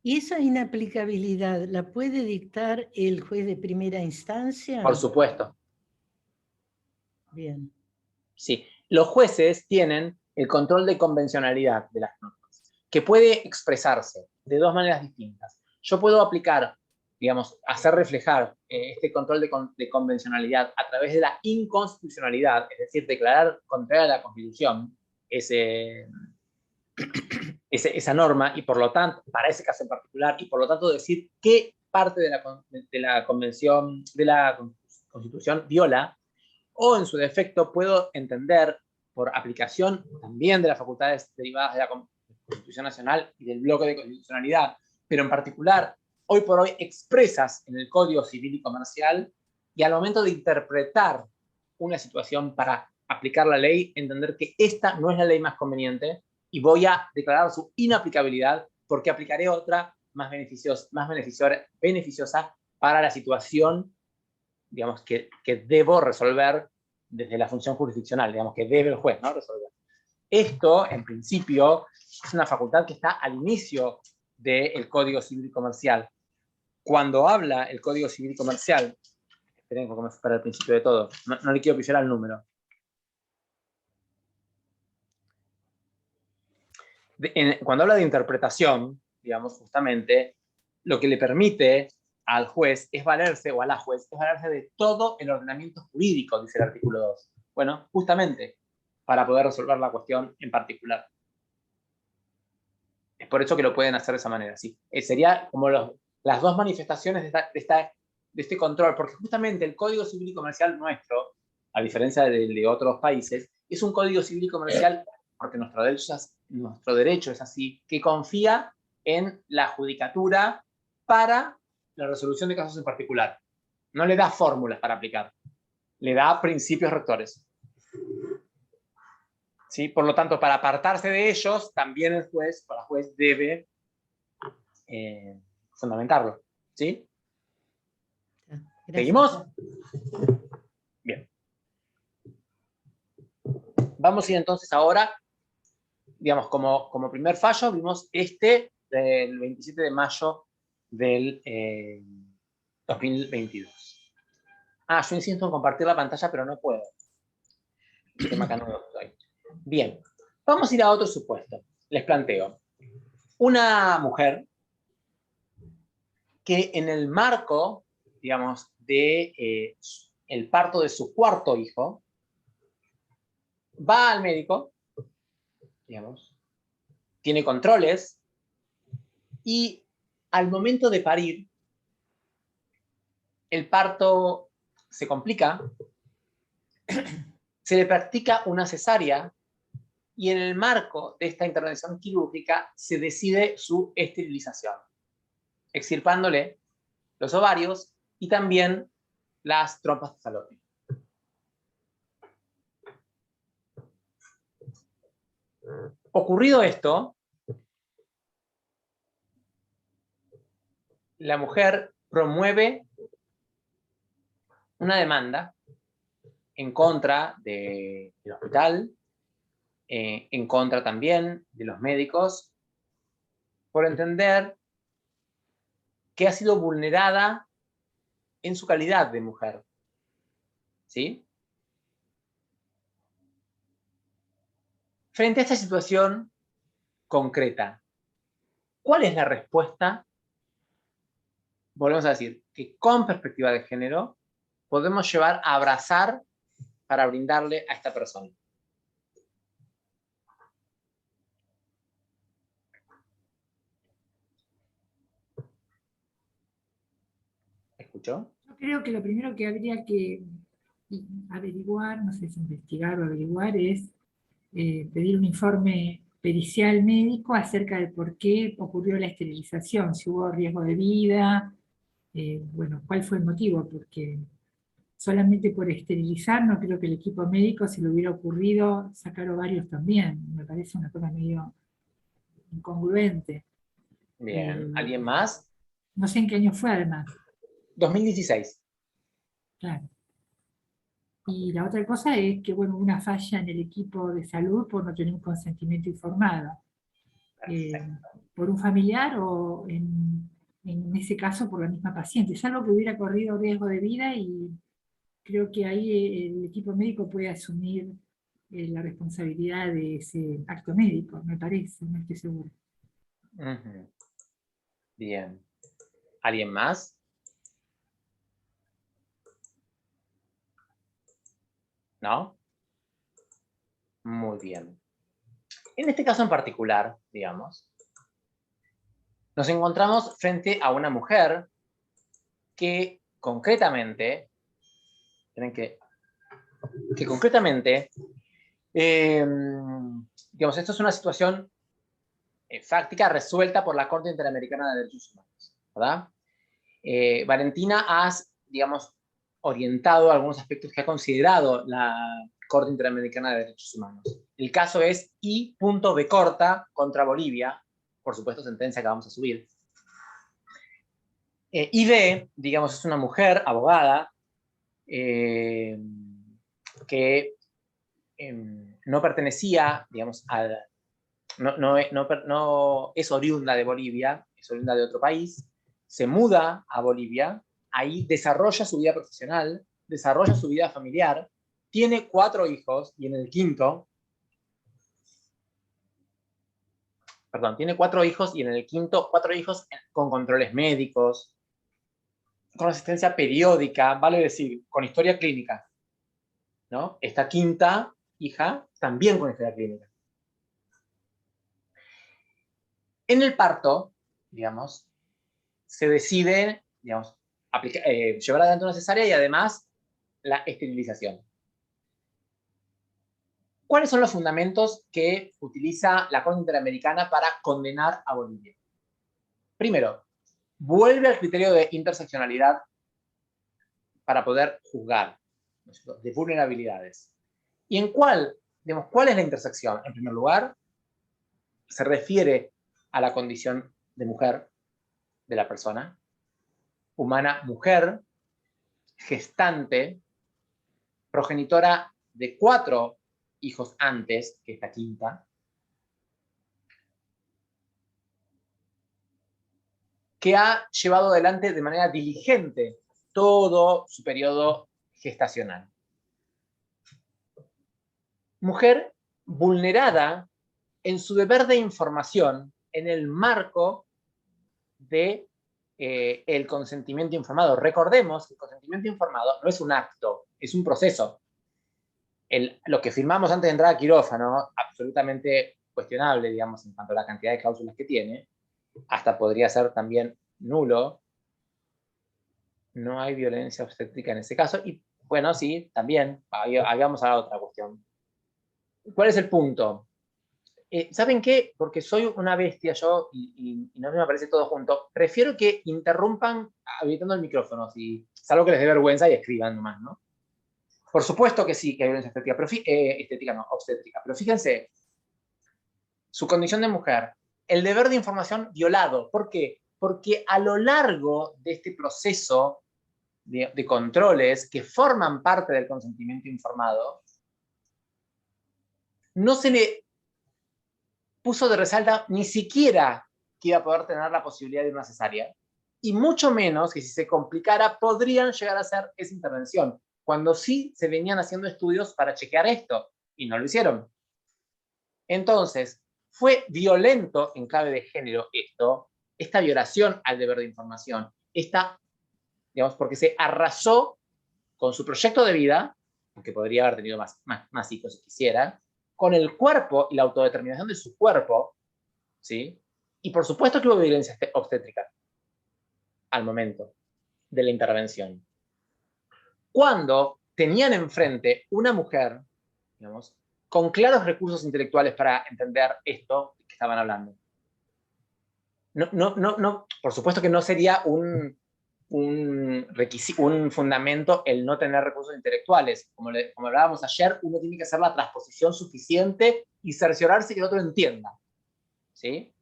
¿Y esa inaplicabilidad la puede dictar el juez de primera instancia? Por supuesto. Bien. Sí. Los jueces tienen el control de convencionalidad de las normas, que puede expresarse de dos maneras distintas. Yo puedo aplicar, digamos, hacer reflejar este control de convencionalidad a través de la inconstitucionalidad, es decir, declarar contraria a la Constitución esa norma, y por lo tanto, para ese caso en particular, y por lo tanto decir qué parte de la Convención, de la Constitución viola, o en su defecto puedo entender, por aplicación también de las facultades derivadas de la Constitución Nacional y del bloque de constitucionalidad, pero en particular, hoy por hoy expresas en el Código Civil y Comercial, y al momento de interpretar una situación para aplicar la ley, entender que esta no es la ley más conveniente y voy a declarar su inaplicabilidad porque aplicaré otra más beneficiosa para la situación, digamos, que debo resolver desde la función jurisdiccional, digamos, que debe el juez, ¿no?, resolver. Esto, en principio, es una facultad que está al inicio del Código Civil y Comercial. Cuando habla el Código Civil y Comercial, esperen porque me fui para el principio de todo, no le quiero pisar al número. Cuando habla de interpretación, digamos, justamente, lo que le permite al juez es valerse, o a la juez, es valerse de todo el ordenamiento jurídico, dice el artículo 2. Bueno, justamente para poder resolver la cuestión en particular. Es por eso que lo pueden hacer de esa manera, sí. Sería como las dos manifestaciones de este control, porque justamente el Código Civil y Comercial nuestro, a diferencia de otros países, es un Código Civil y Comercial, porque nuestro derecho es así, que confía en la judicatura para la resolución de casos en particular. No le da fórmulas para aplicar, le da principios rectores. ¿Sí? Por lo tanto, para apartarse de ellos, también el juez debe fundamentarlo. ¿Sí? Gracias. ¿Seguimos? Bien. Vamos a ir entonces ahora, digamos, como primer fallo, vimos del 27 de mayo del 2022. Yo insisto en compartir la pantalla, pero no puedo. El tema acá no lo estoy. Bien, vamos a ir a otro supuesto. Les planteo. Una mujer que en el marco, digamos, de el parto de su cuarto hijo, va al médico, digamos, tiene controles, y al momento de parir, el parto se complica, se le practica una cesárea, y en el marco de esta intervención quirúrgica se decide su esterilización, extirpándole los ovarios y también las trompas de falopio. Ocurrido esto, la mujer promueve una demanda en contra del hospital, en contra también de los médicos, por entender que ha sido vulnerada en su calidad de mujer. ¿Sí? Frente a esta situación concreta, ¿cuál es la respuesta? Volvemos a decir que con perspectiva de género podemos llevar a abrazar para brindarle a esta persona. ¿Escuchó? Yo creo que lo primero que habría que averiguar, no sé si investigar o averiguar, es pedir un informe pericial médico acerca de por qué ocurrió la esterilización, si hubo riesgo de vida, bueno, cuál fue el motivo, porque solamente por esterilizar no creo que el equipo médico se le hubiera ocurrido sacar ovarios también, me parece una cosa medio incongruente. Bien, ¿alguien más? No sé en qué año fue además. 2016. Claro. Y la otra cosa es que, bueno, hubo una falla en el equipo de salud por no tener un consentimiento informado. Por un familiar o en ese caso por la misma paciente. Es algo que hubiera corrido riesgo de vida y creo que ahí el equipo médico puede asumir la responsabilidad de ese acto médico, me parece, no estoy segura. Uh-huh. Bien. ¿Alguien más? ¿No? Muy bien. En este caso en particular, digamos, nos encontramos frente a una mujer que concretamente, digamos, esto es una situación fáctica resuelta por la Corte Interamericana de Derechos Humanos, ¿verdad? Valentina ha, digamos, orientado algunos aspectos que ha considerado la Corte Interamericana de Derechos Humanos. El caso es I.B. contra Bolivia, por supuesto, sentencia que vamos a subir. I.B., digamos, es una mujer abogada que no pertenecía, digamos, no es oriunda de Bolivia, es oriunda de otro país, se muda a Bolivia, ahí desarrolla su vida profesional, desarrolla su vida familiar, tiene 4 hijos y en el quinto, tiene 4 hijos y en el quinto, 4 hijos con controles médicos, con asistencia periódica, vale decir, con historia clínica, ¿no? Esta quinta hija también con historia clínica. En el parto, digamos, se decide, digamos, llevar adelante una cesárea y además la esterilización. ¿Cuáles son los fundamentos que utiliza la Corte Interamericana para condenar a Bolivia? Primero, vuelve al criterio de interseccionalidad para poder juzgar, ¿no? De vulnerabilidades. ¿Y en cuál es la intersección? En primer lugar, se refiere a la condición de mujer de la persona, humana, mujer, gestante, progenitora de 4 hijos antes que esta quinta, que ha llevado adelante de manera diligente todo su periodo gestacional. Mujer vulnerada en su deber de información en el marco de el consentimiento informado. Recordemos que el consentimiento informado no es un acto, es un proceso. Lo que firmamos antes de entrar a quirófano, absolutamente cuestionable, digamos, en cuanto a la cantidad de cláusulas que tiene, hasta podría ser también nulo. No hay violencia obstétrica en ese caso. Y bueno, sí, también. Ahí vamos a la otra cuestión. ¿Cuál es el punto? ¿Saben qué? Porque soy una bestia yo y no me parece todo junto. Prefiero que interrumpan habilitando el micrófono, si es algo que les dé vergüenza y escriban nomás, ¿no? Por supuesto que sí, que hay violencia obstétrica, pero obstétrica. Pero fíjense, su condición de mujer, el deber de información violado. ¿Por qué? Porque a lo largo de este proceso de controles que forman parte del consentimiento informado, no se le puso de resalta ni siquiera que iba a poder tener la posibilidad de una cesárea, y mucho menos que si se complicara podrían llegar a hacer esa intervención, cuando sí se venían haciendo estudios para chequear esto, y no lo hicieron. Entonces, fue violento en clave de género esta violación al deber de información, digamos, porque se arrasó con su proyecto de vida, aunque podría haber tenido más hijos si quisiera, con el cuerpo y la autodeterminación de su cuerpo, ¿sí? Y por supuesto que hubo violencia obstétrica al momento de la intervención. Cuando tenían enfrente una mujer, digamos, con claros recursos intelectuales para entender esto que estaban hablando. No, por supuesto que no sería un fundamento el no tener recursos intelectuales. Como hablábamos ayer, uno tiene que hacer la transposición suficiente y cerciorarse que el otro entienda, ¿sí?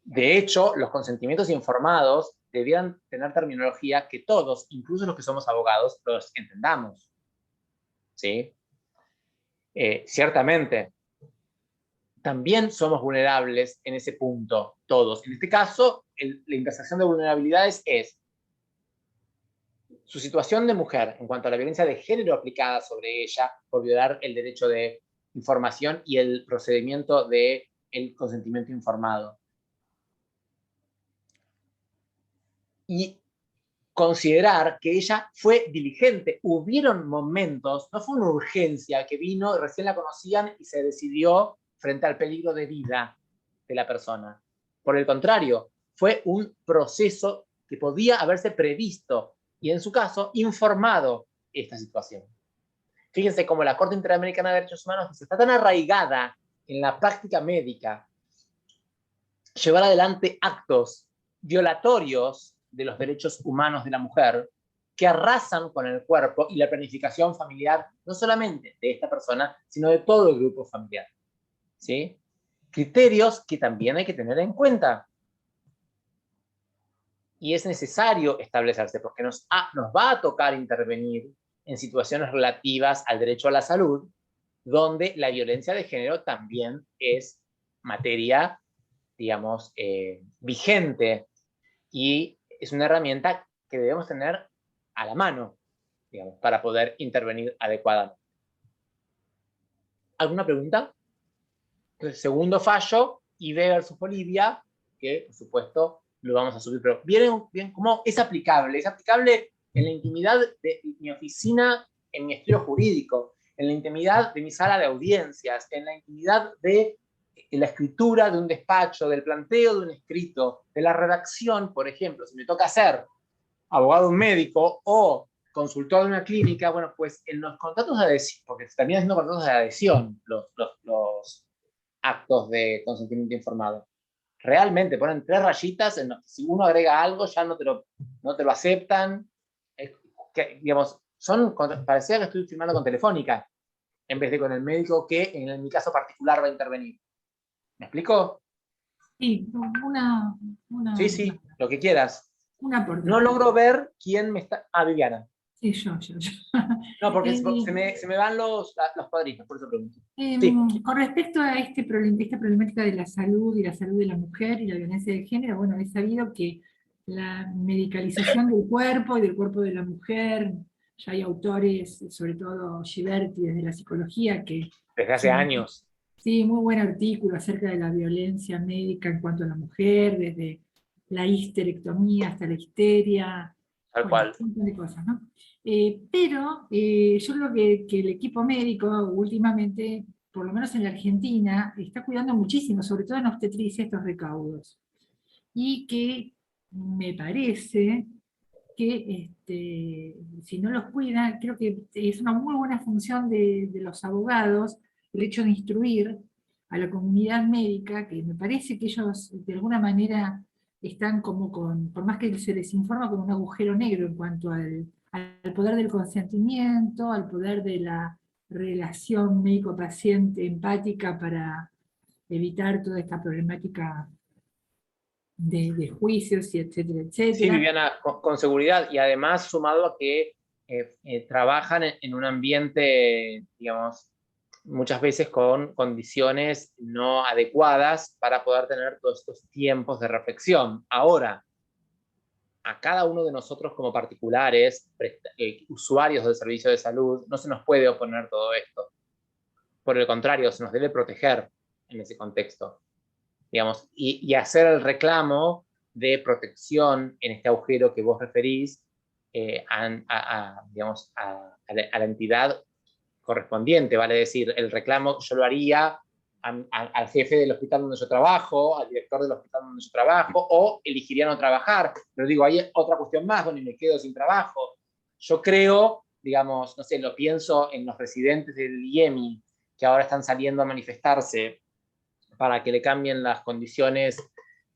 De hecho, los consentimientos informados debían tener terminología que todos, incluso los que somos abogados, los entendamos, ¿sí? Ciertamente, también somos vulnerables en ese punto, todos. En este caso, la intersección de vulnerabilidades es su situación de mujer en cuanto a la violencia de género aplicada sobre ella por violar el derecho de información y el procedimiento del consentimiento informado. Y considerar que ella fue diligente. Hubieron momentos, no fue una urgencia que vino, recién la conocían y se decidió frente al peligro de vida de la persona. Por el contrario, fue un proceso que podía haberse previsto y, en su caso, informado esta situación. Fíjense cómo la Corte Interamericana de Derechos Humanos está tan arraigada en la práctica médica llevar adelante actos violatorios de los derechos humanos de la mujer que arrasan con el cuerpo y la planificación familiar, no solamente de esta persona, sino de todo el grupo familiar, ¿sí? Criterios que también hay que tener en cuenta. Y es necesario establecerse, porque nos va a tocar intervenir en situaciones relativas al derecho a la salud, donde la violencia de género también es materia, digamos, vigente, y es una herramienta que debemos tener a la mano, digamos, para poder intervenir adecuadamente. ¿Alguna pregunta? Entonces, segundo fallo, IB versus Bolivia, que por supuesto lo vamos a subir, pero bien cómo es aplicable. Es aplicable en la intimidad de mi oficina, en mi estudio jurídico, en la intimidad de mi sala de audiencias, en la intimidad de la escritura de un despacho, del planteo de un escrito, de la redacción, por ejemplo. Si me toca ser abogado médico o consultor de una clínica, bueno, pues en los contratos de adhesión, porque se terminan siendo contratos de adhesión los actos de consentimiento informado. Realmente ponen 3 rayitas en los que si uno agrega algo ya no te lo aceptan. Digamos, parecía que estoy firmando con Telefónica en vez de con el médico que en mi caso particular va a intervenir. ¿Me explico? Sí, Sí, lo que quieras. Una aportación. No logro ver quién me está... Viviana. Sí, yo. No, porque se me van los cuadritos, por eso pregunto. Sí. Con respecto a esta problemática de la salud y la salud de la mujer y la violencia de género, bueno, he sabido que la medicalización del cuerpo y del cuerpo de la mujer, ya hay autores, sobre todo Giberti desde la psicología, que... Desde hace años. Sí, muy buen artículo acerca de la violencia médica en cuanto a la mujer, desde la histerectomía hasta la histeria. Tal cual. Un montón de cosas, ¿no? Pero yo creo que el equipo médico últimamente, por lo menos en la Argentina, está cuidando muchísimo, sobre todo en obstetricia, estos recaudos. Y que me parece que si no los cuidan, creo que es una muy buena función de los abogados el hecho de instruir a la comunidad médica, que me parece que ellos de alguna manera están como por más que se les informa, con un agujero negro en cuanto al poder del consentimiento, al poder de la relación médico-paciente empática para evitar toda esta problemática de juicios y etcétera, etcétera. Sí, Viviana, con seguridad, y además sumado a que trabajan en un ambiente, digamos, muchas veces con condiciones no adecuadas para poder tener todos estos tiempos de reflexión. Ahora, a cada uno de nosotros como particulares, usuarios del servicio de salud, no se nos puede oponer todo esto. Por el contrario, se nos debe proteger en ese contexto, digamos, y hacer el reclamo de protección en este agujero que vos referís digamos, a la entidad correspondiente, vale decir, el reclamo yo lo haría al jefe del hospital donde yo trabajo, al director del hospital donde yo trabajo, o elegiría no trabajar. Pero digo, hay otra cuestión más donde me quedo sin trabajo. Yo creo, digamos, no sé, lo pienso en los residentes del IEMI, que ahora están saliendo a manifestarse para que le cambien las condiciones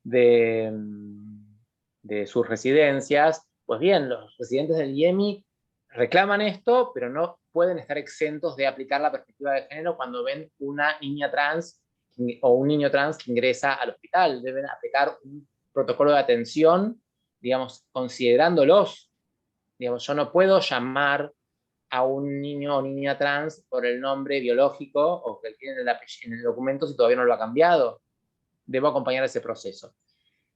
de sus residencias. Pues bien, los residentes del IEMI reclaman esto, pero no pueden estar exentos de aplicar la perspectiva de género cuando ven una niña trans o un niño trans que ingresa al hospital. Deben aplicar un protocolo de atención, digamos, considerándolos. Digamos, yo no puedo llamar a un niño o niña trans por el nombre biológico o que tiene en el documento si todavía no lo ha cambiado. Debo acompañar ese proceso.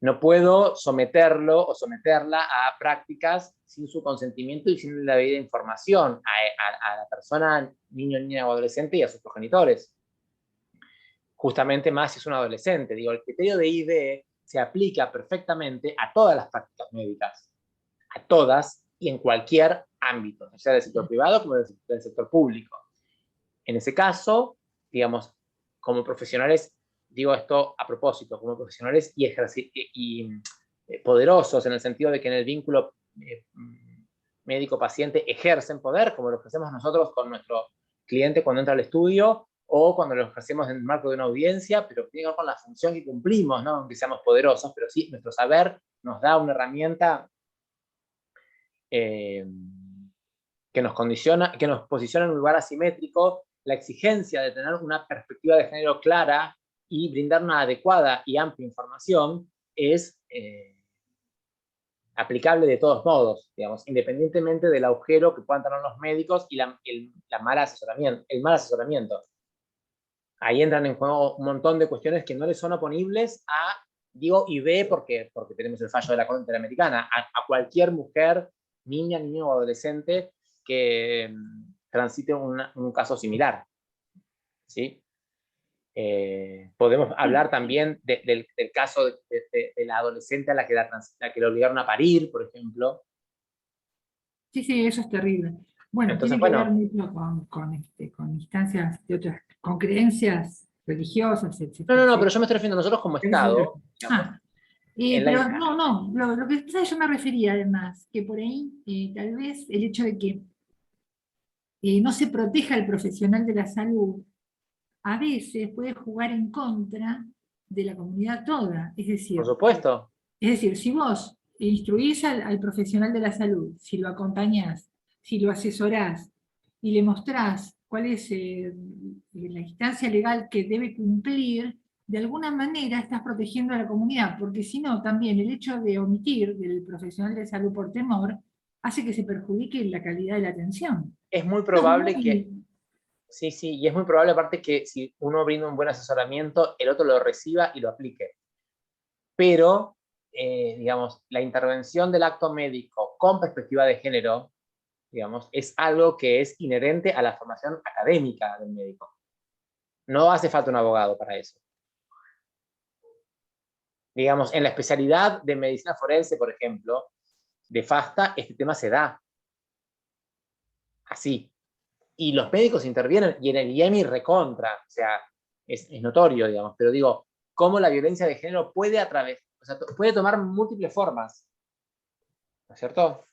No puedo someterlo o someterla a prácticas sin su consentimiento y sin la debida información a la persona, niño, niña o adolescente y a sus progenitores. Justamente más si es un adolescente. Digo, el criterio de ID se aplica perfectamente a todas las prácticas médicas, a todas y en cualquier ámbito, sea del sector privado como del sector público. En ese caso, digamos, como profesionales, digo esto a propósito, como profesionales y poderosos en el sentido de que en el vínculo médico-paciente ejercen poder, como lo ejercemos nosotros con nuestro cliente cuando entra al estudio o cuando lo ejercemos en el marco de una audiencia, pero tiene que ver con la función que cumplimos, ¿no? Aunque seamos poderosos, pero sí, nuestro saber nos da una herramienta que nos condiciona, que nos posiciona en un lugar asimétrico. La exigencia de tener una perspectiva de género clara y brindar una adecuada y amplia información es aplicable de todos modos, digamos, independientemente del agujero que puedan tener los médicos y el mal asesoramiento. Ahí entran en juego un montón de cuestiones que no les son oponibles a, digo, y ve porque tenemos el fallo de la Corte Interamericana, a cualquier mujer, niña, niño o adolescente que transite un caso similar. ¿Sí? Podemos hablar también del caso de la adolescente a la que le obligaron a parir, por ejemplo. Sí, sí, eso es terrible. Bueno, Entonces, tiene que bueno, ver mucho con instancias de otras, con creencias religiosas, etc. no, pero yo me estoy refiriendo a nosotros como Estado. Ah, pero no, lo que pasa es que yo me refería además, que por ahí tal vez el hecho de que no se proteja al profesional de la salud, a veces puede jugar en contra de la comunidad toda. Por supuesto. Es decir, si vos instruís al profesional de la salud, si lo acompañás, si lo asesorás y le mostrás cuál es la instancia legal que debe cumplir, de alguna manera estás protegiendo a la comunidad, porque si no, también el hecho de omitir del profesional de salud por temor hace que se perjudique la calidad de la atención. Es muy probable que... Sí, y es muy probable aparte que si uno brinda un buen asesoramiento, el otro lo reciba y lo aplique. Pero, digamos, la intervención del acto médico con perspectiva de género, digamos, es algo que es inherente a la formación académica del médico. No hace falta un abogado para eso. Digamos, en la especialidad de medicina forense, por ejemplo, de FASTA, este tema se da. Así. Y los médicos intervienen, y en el IEMI recontra, o sea, es notorio, digamos, pero digo, cómo la violencia de género puede puede tomar múltiples formas, ¿no es cierto?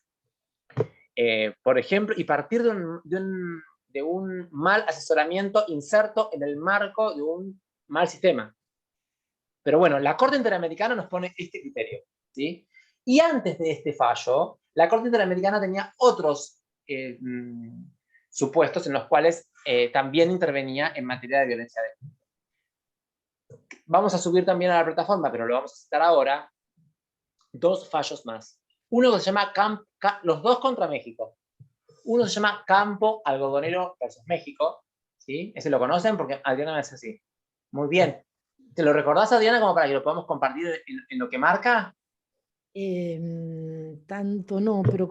Por ejemplo, y partir de un mal asesoramiento inserto en el marco de un mal sistema. Pero bueno, la Corte Interamericana nos pone este criterio, ¿sí? Y antes de este fallo, la Corte Interamericana tenía otros supuestos en los cuales también intervenía en materia de violencia de género. Vamos a subir también a la plataforma, pero lo vamos a citar ahora, dos fallos más. Uno que se llama los dos contra México. Uno se llama Campo Algodonero versus México, ¿sí? Ese lo conocen porque Adriana me dice así. Muy bien. ¿Te lo recordás, Adriana, como para que lo podamos compartir en lo que marca? Tanto no, pero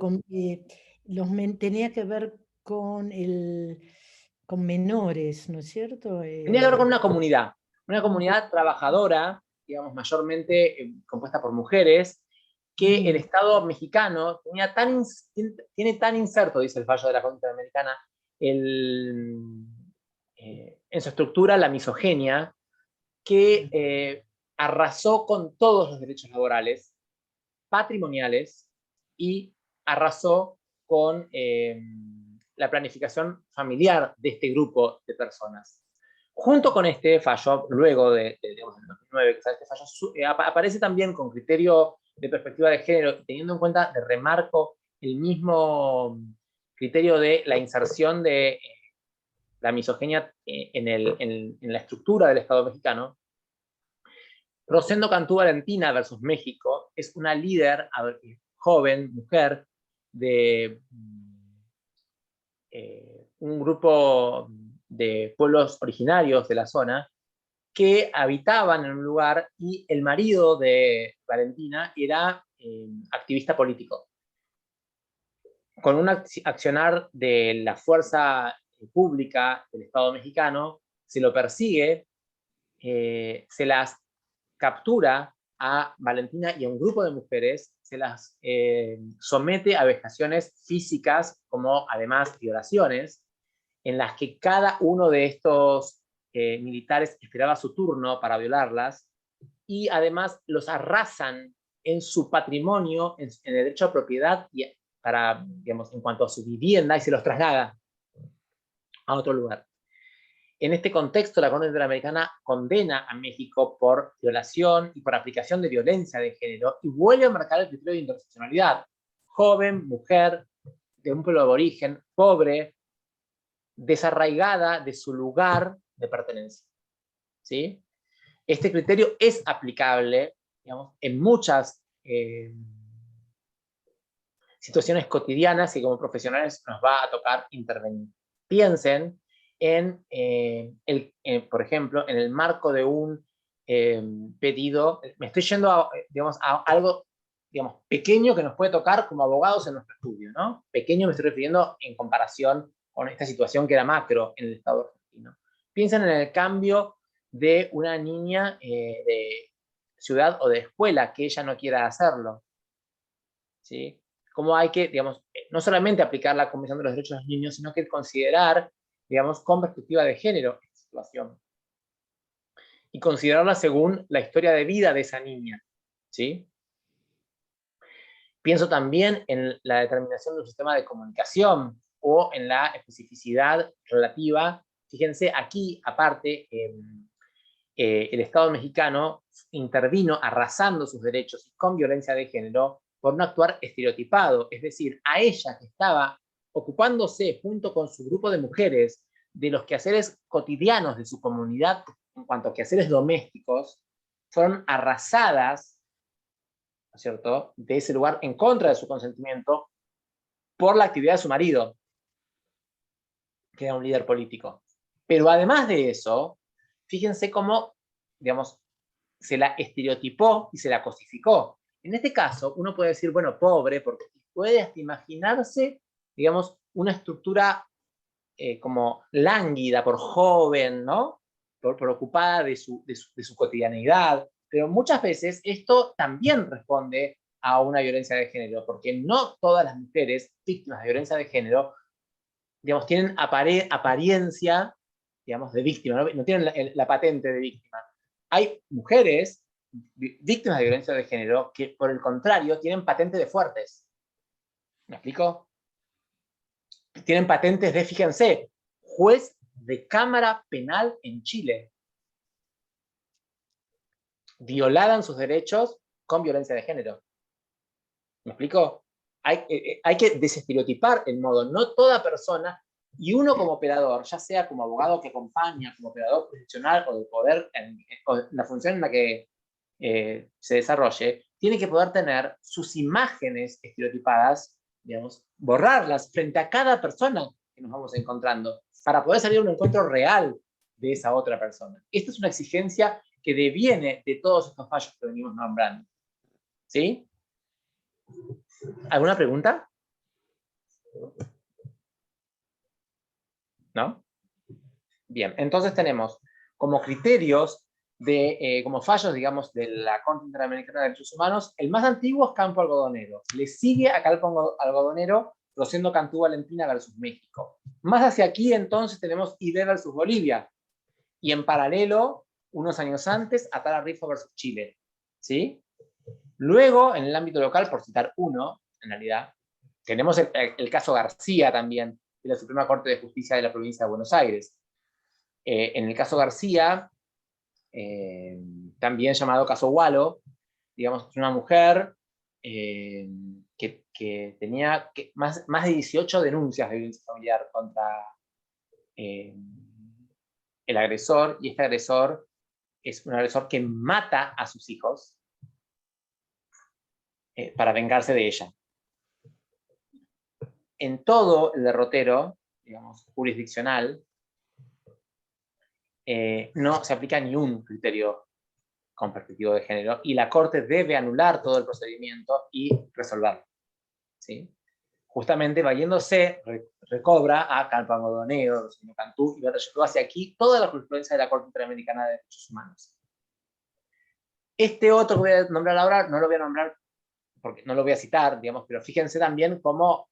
tenía que ver con menores, ¿no es cierto? Tenía que ver con una comunidad. Una comunidad trabajadora, digamos, mayormente compuesta por mujeres, que el Estado mexicano tiene tan inserto, dice el fallo de la Corte Interamericana, en su estructura la misoginia, que arrasó con todos los derechos laborales, patrimoniales, y arrasó con la planificación familiar de este grupo de personas. Junto con este fallo, luego digamos, del 2009, que sale este fallo, aparece también con criterio de perspectiva de género, teniendo en cuenta de remarco el mismo criterio de la inserción de la misoginia en la estructura del Estado mexicano. Rosendo Cantú Valentina versus México es una líder joven, mujer, de un grupo de pueblos originarios de la zona que habitaban en un lugar, y el marido de Valentina era activista político. Con un accionar de la fuerza pública del Estado mexicano, se lo persigue, se las captura a Valentina y a un grupo de mujeres, se las somete a vejaciones físicas, como además violaciones, en las que cada uno de estos militares esperaba su turno para violarlas, y además los arrasan en su patrimonio, en el derecho a propiedad, y digamos, en cuanto a su vivienda, y se los traslada a otro lugar. En este contexto, la Corte Interamericana condena a México por violación y por aplicación de violencia de género, y vuelve a marcar el criterio de interseccionalidad. Joven, mujer, de un pueblo de origen, pobre, desarraigada de su lugar de pertenencia. ¿Sí? Este criterio es aplicable, digamos, en muchas situaciones cotidianas, y como profesionales nos va a tocar intervenir. Piensen en, por ejemplo, en el marco de un pedido. Me estoy yendo a algo, digamos, pequeño que nos puede tocar como abogados en nuestro estudio, ¿no? Pequeño me estoy refiriendo en comparación con esta situación que era macro en el Estado argentino. Piensen en el cambio de una niña de ciudad o de escuela que ella no quiera hacerlo, ¿sí? Cómo hay que, digamos, no solamente aplicar la Convención de los Derechos de los Niños, sino que considerar, digamos, con perspectiva de género esta situación. Y considerarla según la historia de vida de esa niña, ¿sí? Pienso también en la determinación de un sistema de comunicación, o en la especificidad relativa. Fíjense, aquí, aparte, el Estado mexicano intervino arrasando sus derechos y con violencia de género por no actuar estereotipado, es decir, a ella, que estaba ocupándose junto con su grupo de mujeres de los quehaceres cotidianos de su comunidad en cuanto a quehaceres domésticos, fueron arrasadas, ¿no es cierto?, de ese lugar en contra de su consentimiento por la actividad de su marido, que era un líder político. Pero además de eso, fíjense cómo, digamos, se la estereotipó y se la cosificó. En este caso, uno puede decir, bueno, pobre, porque puede hasta imaginarse, digamos, una estructura como lánguida, por joven, ¿no? Por ocupada de su cotidianidad. Pero muchas veces esto también responde a una violencia de género, porque no todas las mujeres víctimas de violencia de género, digamos, tienen apariencia, digamos, de víctima, no tienen la patente de víctima. Hay mujeres víctimas de violencia de género que, por el contrario, tienen patente de fuertes. ¿Me explico? Tienen patentes de, fíjense, juez de Cámara Penal en Chile. Violaban sus derechos con violencia de género. ¿Me explico? Hay que desestereotipar el modo. No toda persona, y uno como operador, ya sea como abogado que acompaña, como operador profesional o de poder, o la función en la que se desarrolle, tiene que poder tener sus imágenes estereotipadas, digamos, borrarlas frente a cada persona que nos vamos encontrando, para poder salir a un encuentro real de esa otra persona. Esta es una exigencia que deviene de todos estos fallos que venimos nombrando. ¿Sí? ¿Alguna pregunta? ¿No? Bien, entonces tenemos como criterios como fallos, digamos, de la Corte Interamericana de Derechos Humanos, el más antiguo es Campo Algodonero. Le sigue a Campo Algodonero Rosendo Cantú Valentina versus México. Más hacia aquí, entonces, tenemos ID versus Bolivia. Y en paralelo, unos años antes, Atala Rifo versus Chile. ¿Sí? Luego, en el ámbito local, por citar uno, en realidad, tenemos el caso García también, de la Suprema Corte de Justicia de la Provincia de Buenos Aires. En el caso García, también llamado caso Walo, digamos, una mujer que tenía más de 18 denuncias de violencia familiar contra el agresor, y este agresor es un agresor que mata a sus hijos para vengarse de ella. En todo el derrotero, digamos, jurisdiccional, no se aplica ni un criterio con perspectiva de género, y la Corte debe anular todo el procedimiento y resolverlo. ¿Sí? Justamente valiéndose, recobra a Campo Algodonero, Rosendo Cantú, y retroyectó hacia aquí toda la jurisprudencia de la Corte Interamericana de Derechos Humanos. Este otro que voy a nombrar ahora, no lo voy a nombrar porque no lo voy a citar, digamos, pero fíjense también cómo,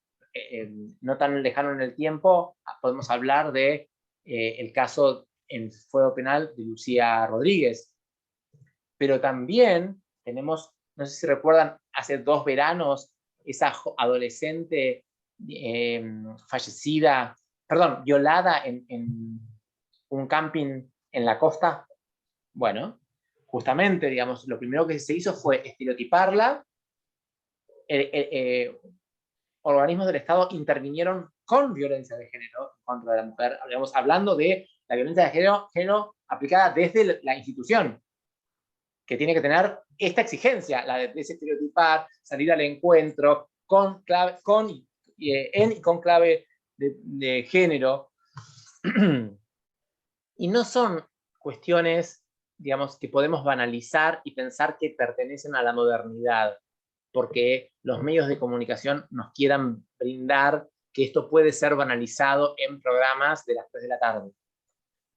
no tan lejano en el tiempo, podemos hablar de el caso en fuero penal de Lucía Rodríguez. Pero también tenemos, no sé si recuerdan, hace 2 veranos, esa adolescente fallecida, perdón, violada en un camping en la costa. Bueno, justamente, digamos, lo primero que se hizo fue estereotiparla. Organismos del Estado intervinieron con violencia de género contra la mujer, digamos, hablando de la violencia de género aplicada desde la institución, que tiene que tener esta exigencia, la de desestereotipar, salir al encuentro con clave, con clave de género. Y no son cuestiones, digamos, que podemos banalizar y pensar que pertenecen a la modernidad, porque los medios de comunicación nos quieran brindar que esto puede ser banalizado en programas de las 3 de la tarde.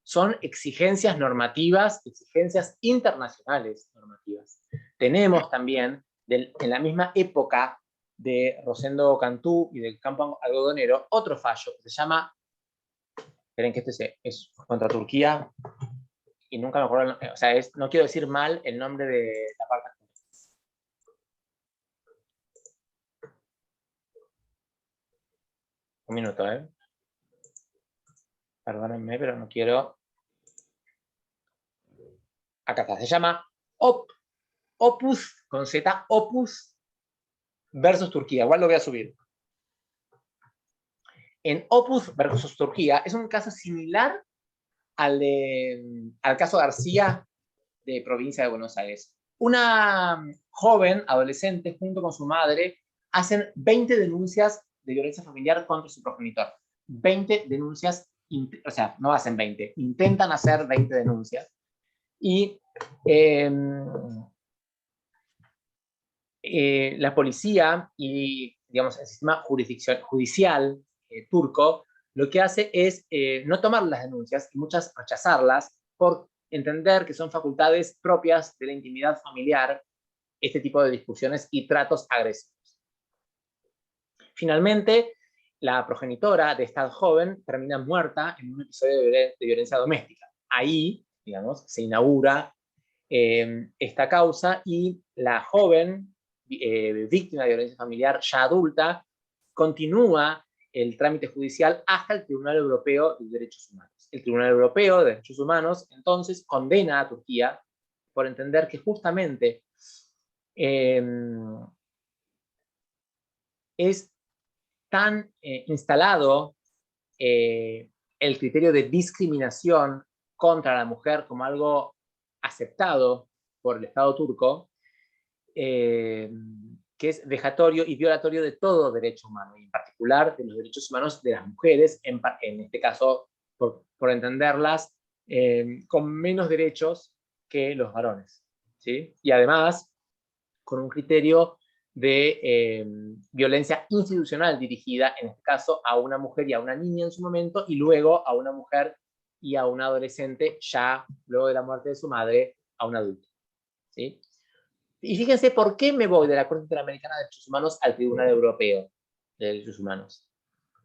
Son exigencias normativas, exigencias internacionales normativas. Tenemos también, en la misma época de Rosendo Cantú y del Campo Algodonero, otro fallo que se llama, esperen que este es contra Turquía, y nunca me acuerdo, o sea, no quiero decir mal el nombre de la parte. Un minuto, perdónenme, pero no quiero. Acá está, se llama Opus, con Z, Opus versus Turquía. Igual lo voy a subir. En Opus versus Turquía es un caso similar al caso García de provincia de Buenos Aires. Una joven adolescente junto con su madre hacen 20 denuncias de violencia familiar contra su progenitor. 20 denuncias, o sea, no hacen 20, intentan hacer 20 denuncias. Y la policía y, digamos, el sistema judicial turco lo que hace es no tomar las denuncias y muchas rechazarlas por entender que son facultades propias de la intimidad familiar este tipo de discusiones y tratos agresivos. Finalmente, la progenitora de esta joven termina muerta en un episodio de violencia doméstica. Ahí, digamos, se inaugura esta causa y la joven víctima de violencia familiar ya adulta continúa el trámite judicial hasta el Tribunal Europeo de Derechos Humanos. El Tribunal Europeo de Derechos Humanos entonces condena a Turquía por entender que justamente es tan instalado el criterio de discriminación contra la mujer como algo aceptado por el Estado turco, que es vejatorio y violatorio de todo derecho humano, y en particular de los derechos humanos de las mujeres, en este caso, por entenderlas, con menos derechos que los varones, ¿sí? Y además, con un criterio de violencia institucional dirigida, en este caso, a una mujer y a una niña en su momento, y luego a una mujer y a una adolescente ya luego de la muerte de su madre a un adulto. ¿Sí? Y fíjense por qué me voy de la Corte Interamericana de Derechos Humanos al Tribunal Europeo de Derechos Humanos.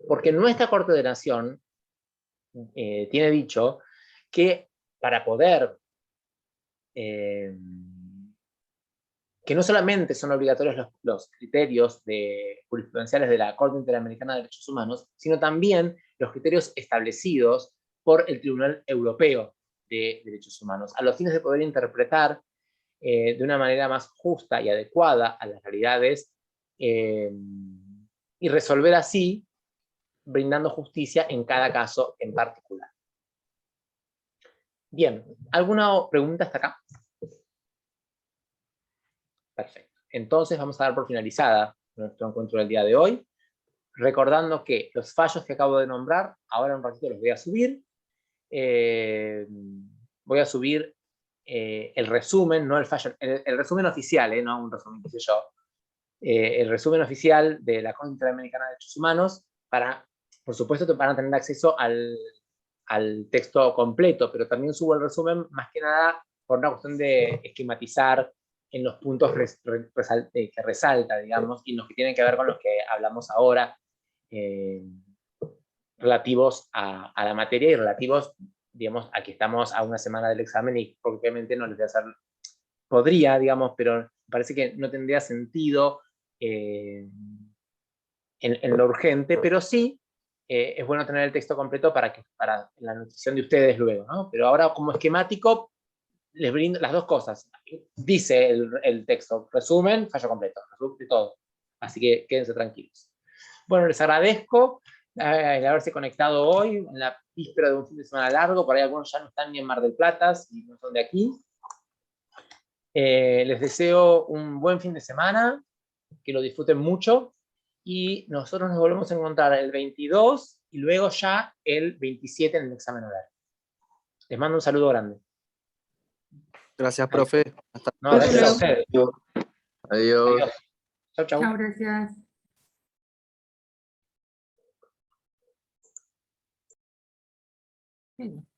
Porque nuestra Corte de Nación tiene dicho que para poder, que no solamente son obligatorios los criterios jurisprudenciales de la Corte Interamericana de Derechos Humanos, sino también los criterios establecidos por el Tribunal Europeo de Derechos Humanos, a los fines de poder interpretar de una manera más justa y adecuada a las realidades y resolver así, brindando justicia en cada caso en particular. Bien, ¿alguna pregunta hasta acá? Perfecto. Entonces vamos a dar por finalizada nuestro encuentro del día de hoy, recordando que los fallos que acabo de nombrar, ahora un ratito los voy a subir. Voy a subir el resumen, no el fallo, el resumen oficial, no un resumen que sé yo, el resumen oficial de la Corte Interamericana de Derechos Humanos, por supuesto van a tener acceso al texto completo, pero también subo el resumen más que nada por una cuestión de esquematizar en los puntos que resalta, digamos, y los que tienen que ver con los que hablamos ahora, relativos a la materia y relativos, digamos, a que estamos a una semana del examen y obviamente no les voy a hacer, podría, digamos, pero parece que no tendría sentido en lo urgente, pero sí es bueno tener el texto completo para la anotación de ustedes luego, ¿no? Pero ahora como esquemático les brindo las dos cosas. Dice el texto, resumen, fallo completo, resumen de todo. Así que quédense tranquilos. Bueno, les agradezco el haberse conectado hoy, en la víspera de un fin de semana largo. Por ahí algunos ya no están ni en Mar del Plata y no son de aquí. Les deseo un buen fin de semana, que lo disfruten mucho, y nosotros nos volvemos a encontrar el 22 y luego ya el 27 en el examen oral. Les mando un saludo grande. Gracias, profe. Hasta No, gracias a ustedes. Adiós. Adiós. Chau, chau. Chao, gracias. Bien.